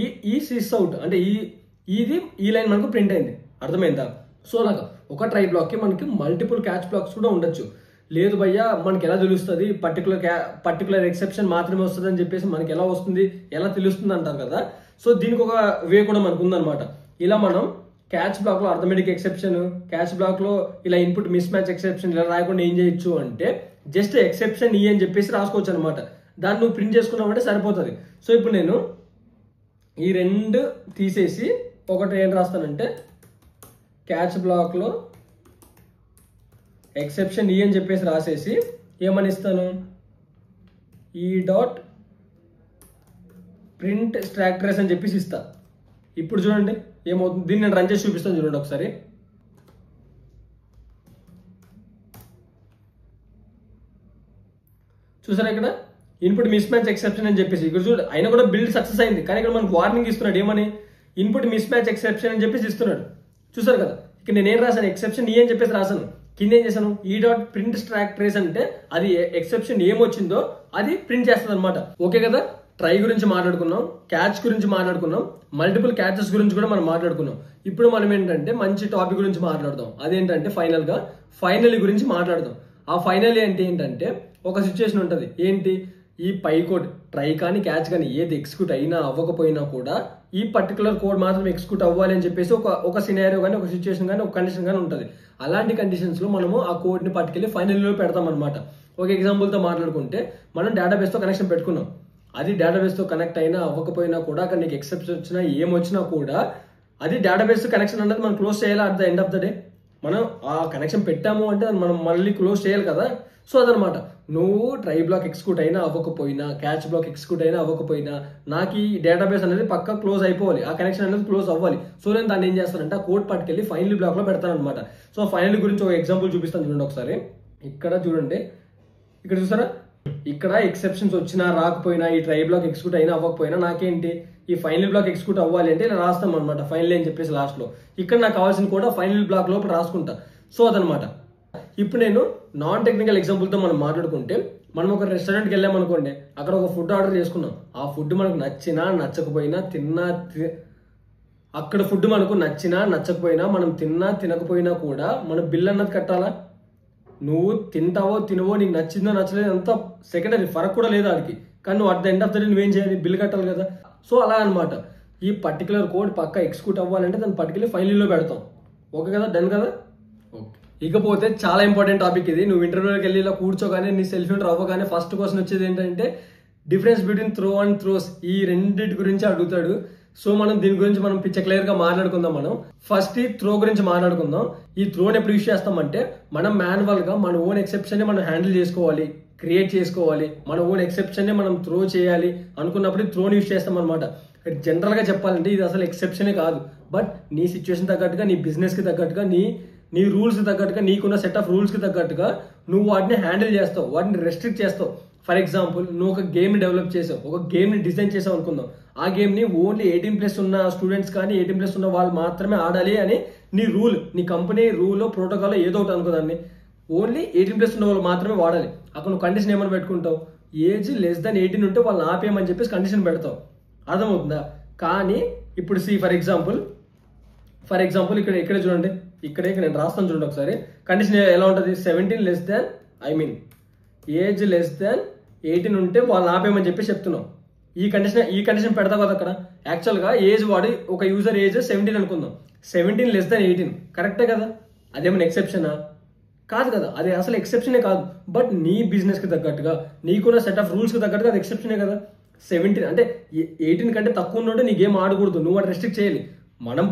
ఈ సిస్ అవుట్ అంటే ఈ లైన్ మనకు ప్రింట్ అయింది. అర్థమైందా. సో అలాగా ఒక ట్రై బ్లాక్ కి మనకి మల్టిపుల్ క్యాచ్ బ్లాక్స్ కూడా ఉండొచ్చు. లేదు భయ్యా మనకి ఎలా తెలుస్తుంది, పర్టికులర్ ఎక్సెప్షన్ మాత్రమే వస్తుంది అని చెప్పేసి మనకి ఎలా వస్తుంది, ఎలా తెలుస్తుంది అంటారు కదా. సో దీనికి ఒక వే కూడా మనకు ఉందన్నమాట. ఇలా మనం క్యాచ్ బ్లాక్ లో అర్థమెటిక్ ఎక్సెప్షన్, క్యాచ్ బ్లాక్ లో ఇలా ఇన్పుట్ మిస్ మ్యాచ్ ఎక్సెప్షన్ ఇలా రాయకుండా ఏం చేయొచ్చు అంటే జస్ట్ ఎక్సెప్షన్ ఈ అని చెప్పేసి రాసుకోవచ్చు అనమాట. దాన్ని నువ్వు ప్రింట్ చేసుకున్నావంటే సరిపోతుంది. సో ఇప్పుడు నేను ఈ రెండు తీసేసి ఒకటి ఏం రాస్తానంటే క్యాచ్ బ్లాక్ లో ఎక్సెప్షన్ ఈ అని చెప్పేసి రాసేసి ఏమని ఇస్తాను, ఈ డాట్ ప్రింట్ స్టాక్ ట్రేస్ అని చెప్పేసి ఇస్తా. ఇప్పుడు చూడండి ఏమవుతుంది, దీన్ని నేను రన్ చేసి చూపిస్తాను చూడండి ఒకసారి. చూసారా ఇక్కడ ఇన్పుట్ మిస్ మ్యాచ్ ఎక్సెప్షన్ అని చెప్పేసి ఇక్కడ చూడండి, అయినా కూడా బిల్డ్ సక్సెస్ అయింది. కానీ ఇక్కడ మనకు వార్నింగ్ ఇస్తున్నాడు, ఏమని ఇన్పుట్ మిస్ మ్యాచ్ ఎక్సెప్షన్ అని చెప్పేసి ఇస్తున్నాడు. చూసారు కదా ఇక్కడ నేను ఏం రాశాను, ఎక్సెప్షన్ ఈ అని చెప్పేసి రాశాను. కింద ఏం చేశాను, ఈ డాట్ ప్రింట్ స్టాక్ ట్రేస్ అంటే అది ఎక్సెప్షన్ ఏమొచ్చిందో అది ప్రింట్ చేస్తుంది అనమాట. ఓకే కదా. ట్రై గురించి మాట్లాడుకున్నాం, క్యాచ్ గురించి మాట్లాడుకున్నాం, మల్టిపుల్ క్యాచెస్ గురించి కూడా మనం మాట్లాడుకున్నాం. ఇప్పుడు మనం ఏంటంటే మంచి టాపిక్ గురించి మాట్లాడదాం. అదేంటంటే ఫైనల్ గురించి మాట్లాడదాం. ఆ ఫైనల్ అంటే ఏంటంటే ఒక సిచ్యువేషన్ ఉంటుంది. ఏంటి, ఈ పై కోడ్ ట్రై కానీ క్యాచ్ కానీ ఏది ఎగ్జిక్యూట్ అయినా అవ్వకపోయినా కూడా ఈ పర్టికులర్ కోడ్ మాత్రం ఎగ్జిక్యూట్ అవ్వాలి అని చెప్పేసి ఒక సినారియో కానీ ఒక సిచ్యువేషన్ కానీ ఒక కండిషన్ కానీ ఉంటుంది. అలాంటి కండిషన్స్ లో మనము ఆ కోడ్ ని పట్టుకెళ్ళి ఫైనల్లో పెడతాం అనమాట. ఒక ఎగ్జాంపుల్ తో మాట్లాడుకుంటే మనం డేటాబేస్ తో కనెక్షన్ పెట్టుకున్నాం. అది డేటాబేస్ తో కనెక్ట్ అయినా అవ్వకపోయినా కూడా అక్కడ నీకు ఎక్సెప్షన్ వచ్చినా ఏమొచ్చినా కూడా అది డేటాబేస్ తో కనెక్షన్ అనేది మనం క్లోజ్ చేయాలి. At the end of the day మనం ఆ కనెక్షన్ పెట్టాము అంటే మనం మళ్ళీ క్లోజ్ చేయాలి కదా. సో అదనమాట, నువ్వు ట్రై బ్లాక్ ఎగ్జిక్యూట్ అయినా అవ్వకపోయినా, క్యాచ్ బ్లాక్ ఎగ్జిక్యూట్ అయినా అవ్వకపోయినా నాకు ఈ డేటాబేస్ అనేది పక్కా క్లోజ్ అయిపోవాలి, ఆ కనెక్షన్ అనేది క్లోజ్ అవ్వాలి. సో నేను దాన్ని ఏం చేస్తానంటే ఆ కోడ్ పట్టుకెళ్ళి ఫైనల్ బ్లాక్ లో పెడతాను అనమాట. సో ఫైనల్ గురించి ఒక ఎగ్జాంపుల్ చూపిస్తాను చూడండి ఒకసారి. ఇక్కడ చూడండి, ఇక్కడ చూసారా ఇక్కడ ఎక్సెప్షన్స్ వచ్చినా రాకపోయినా ఈ ట్రై బ్లాక్ ఎగ్జిక్యూట్ అయినా అవ్వకపోయినా నాకేంటి ఈ ఫైనల్ బ్లాక్ ఎగ్జిక్యూట్ అవ్వాలి అంటే ఇలా రాస్తాం అనమాట ఫైనల్ అని చెప్పేసి లాస్ట్ లో. ఇక్కడ నాకు కావాల్సిన కూడా ఫైనల్ బ్లాక్ లోపల రాసుకుంటా. సో అదనమాట. ఇప్పుడు నేను నాన్ టెక్నికల్ ఎగ్జాంపుల్ తో మనం మాట్లాడుకుంటే, మనం ఒక రెస్టారెంట్కి వెళ్ళామనుకోండి, అక్కడ ఒక ఫుడ్ ఆర్డర్ చేసుకున్నాం. ఆ ఫుడ్ మనకు నచ్చినా నచ్చకపోయినా అక్కడ ఫుడ్ మనకు నచ్చినా నచ్చకపోయినా మనం తిన్నా తినకపోయినా కూడా మనం బిల్ అన్నది కట్టాలా? నువ్వు తింటావో తినవో, నీకు నచ్చిందో నచ్చలేదు అంత సెకండరీ, ఫరక్ కూడా లేదు వాడికి. కానీ నువ్వు at the end of the day నువ్వేం చేయాలి? బిల్ కట్టాలి కదా. సో అలా అనమాట. ఈ పర్టికులర్ కోడ్ పక్కా ఎగ్జిక్యూట్ అవ్వాలంటే దాన్ని పర్టికులర్ ఫైనల్లో పెడతాం. ఓకే కదా, డన్ కదా. ఓకే, ఇకపోతే చాలా ఇంపార్టెంట్ టాపిక్ ఇది. నువ్వు ఇంటర్వ్యూకి వెళ్ళి ఇలా కూర్చోగానే నీ సెల్ఫ్ ఇంటర్ అవ్వగానే ఫస్ట్ క్వశ్చన్ వచ్చేది ఏంటంటే difference between throw and throws, ఈ రెండింటి గురించి అడుగుతాడు. సో మనం దీని గురించి మనం పిచ్చ క్లియర్ గా మాట్లాడుకుందాం. మనం ఫస్ట్ ఈ త్రో గురించి మాట్లాడుకుందాం. ఈ త్రోని ఎప్పుడు యూస్ చేస్తామంటే, మనం మాన్యువల్ గా మన ఓన్ ఎక్సెప్షన్ ని మనం హ్యాండిల్ చేసుకోవాలి, క్రియేట్ చేసుకోవాలి, మన ఓన్ ఎక్సెప్షన్ ని మనం త్రో చేయాలి అనుకున్నప్పుడు ఈ త్రోని యూస్ చేస్తాం అనమాట. జనరల్ గా చెప్పాలంటే ఇది అసలు ఎక్సెప్షనే కాదు, బట్ నీ సిచ్యువేషన్ తగ్గట్టుగా, నీ బిజినెస్ కి తగ్గట్టుగా, నీ రూల్స్ కి తగ్గట్టుగా, నీకున్న సెట్ ఆఫ్ రూల్స్ కి తగ్గట్టుగా నువ్వు వాటిని హ్యాండిల్ చేస్తావు, వాటిని రెస్ట్రిక్ట్ చేస్తావు. ఫర్ ఎగ్జాంపుల్, నువ్వు ఒక గేమ్ ని డెవలప్ చేసావు, ఒక గేమ్ ని డిజైన్ చేసావు అనుకుందాం. ఆ గేమ్ ని ఓన్లీ 18+ ఉన్న స్టూడెంట్స్ కానీ 18+ ఉన్న వాళ్ళు మాత్రమే ఆడాలి అని నీ రూల్, నీ కంపెనీ రూల్ ప్రోటోకాల్ ఏదో ఒకటి అనుకోదాన్ని. ఓన్లీ 18+ ఉన్న వాళ్ళు మాత్రమే వాడాలి. అక్కడ నువ్వు కండిషన్ ఏమని పెట్టుకుంటావు? ఏజ్ లెస్ దాన్ 18 ఉంటే వాళ్ళని ఆపేయమని చెప్పేసి కండిషన్ పెడతావు. అర్థమవుతుందా? కానీ ఇప్పుడు ఫర్ ఎగ్జాంపుల్ ఇక్కడ చూడండి, ఇక్కడ నేను రాస్తాను చూడండి ఒకసారి. కండిషన్ ఎలా ఉంటుంది? 17 less than age less than 18 ఉంటే వాళ్ళని ఆపేయమని చెప్పి చెప్తున్నాం. ఈ కండిషన్ పెడతావు కదా అక్కడ. యాక్చువల్గా ఏజ్ వాడి ఒక యూజర్ ఏజ్ 17 అనుకుందాం. 17 లెస్ దాన్ 18 కరెక్టే కదా? అదేమైనా ఎక్సెప్షనా? కాదు కదా, అది అసలు ఎక్సెప్షనే కాదు. బట్ నీ బిజినెస్ కి తగ్గట్టుగా, నీకున్న సెట్ ఆఫ్ రూల్స్ కి తగ్గట్టుగా అది ఎక్సెప్షనే కదా. 17 అంటే 18 కంటే తక్కువ ఉన్నట్టు నీ గేమ్ ఆడకూడదు, నువ్వు అది రెస్ట్రిక్ట్ చేయాలి. మనం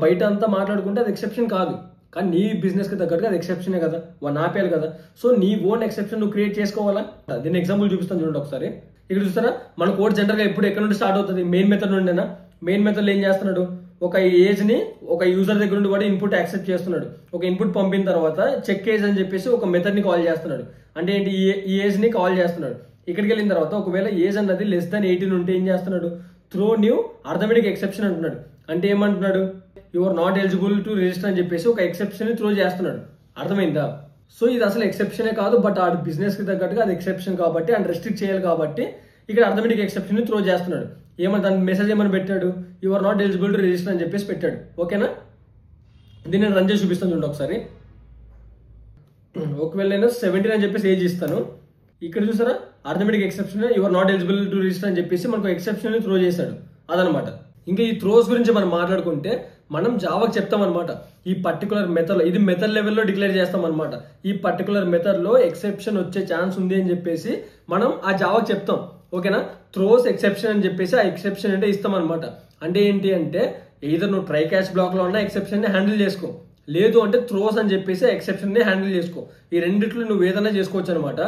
బయట అంతా మాట్లాడుకుంటే అది ఎక్సెప్షన్ కాదు, కానీ నీ బిజినెస్ కి తగ్గట్టుగా అది ఎక్సెప్షనే కదా, వాడిని ఆపేయాలి కదా. సో నీ ఓన్ ఎక్సెప్షన్ నువ్వు క్రియేట్ చేసుకోవాలా. దీన్ని ఎగ్జాంపుల్ చూపిస్తాను చూడండి ఒకసారి. ఇక్కడ చూస్తారా, మన కోడ్ జనరల్ గా ఎప్పుడు ఎక్కడ నుండి స్టార్ట్ అవుతుంది? మెయిన్ మెథడ్ నుండేనా? మెయిన్ మెథడ్ ఏం చేస్తున్నాడు? ఒక ఏజ్ ని ఒక యూజర్ దగ్గర నుండి కూడా ఇన్పుట్ యాక్సెప్ట్ చేస్తున్నాడు. ఒక ఇన్పుట్ పంపిన తర్వాత చెక్ ఏజ్ అని చెప్పేసి ఒక మెథడ్ ని కాల్ చేస్తున్నాడు. అంటే ఏంటి? ఈ ఏజ్ ని కాల్ చేస్తున్నాడు. ఇక్కడికి వెళ్ళిన తర్వాత ఒకవేళ ఏజ్ అన్నది లెస్ దాన్ 18 ఉంటే ఏం చేస్తున్నాడు? త్రో న్యూ అర్థమెటిక్ ఎక్సెప్షన్ అంటున్నాడు. అంటే ఏమంటున్నాడు? You are not eligible to register అని చెప్పేసి ఒక ఎక్సెప్షన్ ని త్రో చేస్తున్నాడు. అర్థమైందా? సో ఇది అసలు ఎక్సెప్షనే కాదు, బట్ ఆ బిజినెస్ కి తగ్గట్టుగా అది ఎక్సెప్షన్ కాబట్టి అండ్ రెస్ట్రిక్ట్ చేయాలి కాబట్టి ఇక్కడ అర్థమెటిక్ ఎక్సెప్షన్ ని త్రో చేస్తున్నాడు. ఏమని దాని మెసేజ్ ఏమని పెట్టాడు? You are not eligible to register అని చెప్పేసి పెట్టాడు. ఓకేనా? దీన్ని నేను రన్ చేసి చూపిస్తాను చూడండి ఒకసారి. ఒకవేళ నేను 17 అని చెప్పేసి ఏజ్ ఇస్తాను. ఇక్కడ చూసారా, arithmetic exception you are not eligible to register అని చెప్పేసి మనకు ఎక్సెప్షన్ ని త్రో చేశాడు. అదనమాట. ఇంకా ఈ త్రోస్ గురించి మనం మాట్లాడుకుంటే, మనం జావాకి చెప్తాం అనమాట. ఈ పర్టికులర్ మెథడ్ లో, ఇది మెథడ్ లెవెల్లో డిక్లేర్ చేస్తాం అనమాట. ఈ పర్టికులర్ మెథడ్ లో ఎక్సెప్షన్ వచ్చే ఛాన్స్ ఉంది అని చెప్పేసి మనం ఆ జావాకి చెప్తాం. ఓకేనా? త్రోస్ ఎక్సెప్షన్ అని చెప్పేసి ఆ ఎక్సెప్షన్ అంటే ఇస్తాం అనమాట. అంటే ఏంటి అంటే, ఏదర్ నువ్వు ట్రై క్యాచ్ బ్లాక్ లో ఉన్న ఎక్సెప్షన్ ని హ్యాండిల్ చేసుకో, లేదు అంటే త్రోస్ అని చెప్పేసి ఎక్సెప్షన్ ని హ్యాండిల్ చేసుకో. ఈ రెండిట్లో నువ్వు ఏదైనా చేసుకోవచ్చు అనమాట.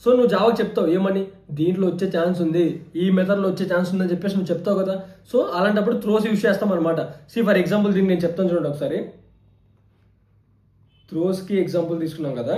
సో నువ్వు జావాకి చెప్తావు ఏమని? దీంట్లో వచ్చే ఛాన్స్ ఉంది, ఈ మెథడ్లో వచ్చే ఛాన్స్ ఉంది అని చెప్పేసి నువ్వు చెప్తావు కదా. సో అలాంటప్పుడు త్రోస్ యూస్ చేస్తాం అనమాట. ఫర్ ఎగ్జాంపుల్ దీన్ని నేను చెప్తాను చూడండి ఒకసారి. త్రోస్ కి ఎగ్జాంపుల్ తీసుకున్నాం కదా.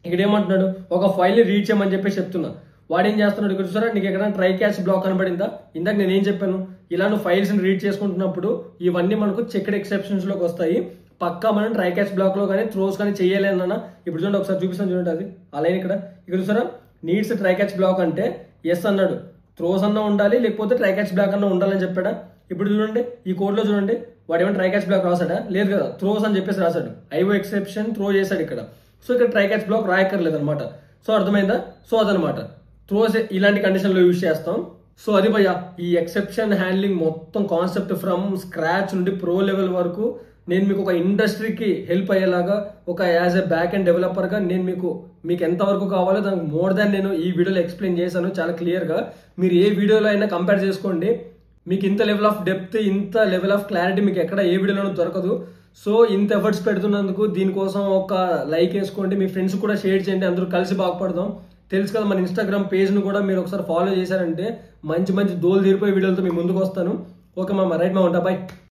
ఇక్కడ ఏమంటున్నాడు? ఒక ఫైల్ ని రీడ్ చేయమని చెప్పేసి చెప్తున్నా. వాడు ఏం చేస్తున్నాడు? ఇక్కడ చూసారా, నీకు ఎక్కడ ట్రై క్యాచ్ బ్లాక్ కనబడిందా? ఇందాక నేను ఏం చెప్పాను? ఇలా నువ్వు ఫైల్స్ ని రీడ్ చేసుకుంటున్నప్పుడు ఇవన్నీ మనకు చెక్డ్ ఎక్సెప్షన్స్ లోకి వస్తాయి. పక్కా మనం ట్రై క్యాచ్ బ్లాక్ లో కానీ త్రోస్ కానీ చేయాలి అన్న. ఇప్పుడు చూడండి ఒకసారి చూపిస్తాను చూడండి. అది అలా ఇక్కడ చూసారా, నీడ్స్ ట్రై క్యాచ్ బ్లాక్ అంటే ఎస్ అన్నాడు. త్రోస్ అన్నా ఉండాలి, లేకపోతే ట్రై క్యాచ్ బ్లాక్ అన్నా ఉండాలని చెప్పాడా? ఇప్పుడు చూడండి ఈ కోడ్ లో చూడండి, వాడు ఏమైనా ట్రై క్యాచ్ బ్లాక్ రాసాడా? లేదు కదా, త్రోస్ అని చెప్పేసి రాశాడు. ఐఓ ఎక్సెప్షన్ త్రో చేశాడు ఇక్కడ. సో ఇక్కడ ట్రై క్యాచ్ బ్లాక్ రాయక్కర్లేదు అనమాట. సో అర్థమైందా? సో అదనమాట. త్రోస్ ఇలాంటి కండిషన్ లో యూజ్ చేస్తాం. సో అది భయ్యా, ఈ ఎక్సెప్షన్ హ్యాండ్లింగ్ మొత్తం కాన్సెప్ట్ ఫ్రమ్ స్క్రాచ్ నుండి ప్రో లెవెల్ వరకు నేను మీకు ఒక ఇండస్ట్రీకి హెల్ప్ అయ్యేలాగా, ఒక యాజ్ ఎ బ్యాక్ అండ్ డెవలపర్గా నేను మీకు ఎంతవరకు కావాలో దానికి మోర్ దాన్ నేను ఈ వీడియోలో ఎక్స్ప్లెయిన్ చేశాను చాలా క్లియర్గా. మీరు ఏ వీడియోలో అయినా కంపేర్ చేసుకోండి, మీకు ఇంత లెవెల్ ఆఫ్ డెప్త్, ఇంత లెవెల్ ఆఫ్ క్లారిటీ మీకు ఎక్కడ ఏ వీడియోలోనూ దొరకదు. సో ఇంత ఎఫర్ట్స్ పెడుతున్నందుకు దీనికోసం ఒక లైక్ వేసుకోండి, మీ ఫ్రెండ్స్ కూడా షేర్ చేయండి, అందరూ కలిసి బాగుపడదాం. తెలుసు కదా, మన ఇన్స్టాగ్రామ్ పేజ్ను కూడా మీరు ఒకసారి ఫాలో చేశారంటే మంచి మంచి దోలు తీరిపోయే వీడియోలతో మీ ముందుకు వస్తాను. ఓకే మామ, రైట్ మా, ఉంటా, బాయ్.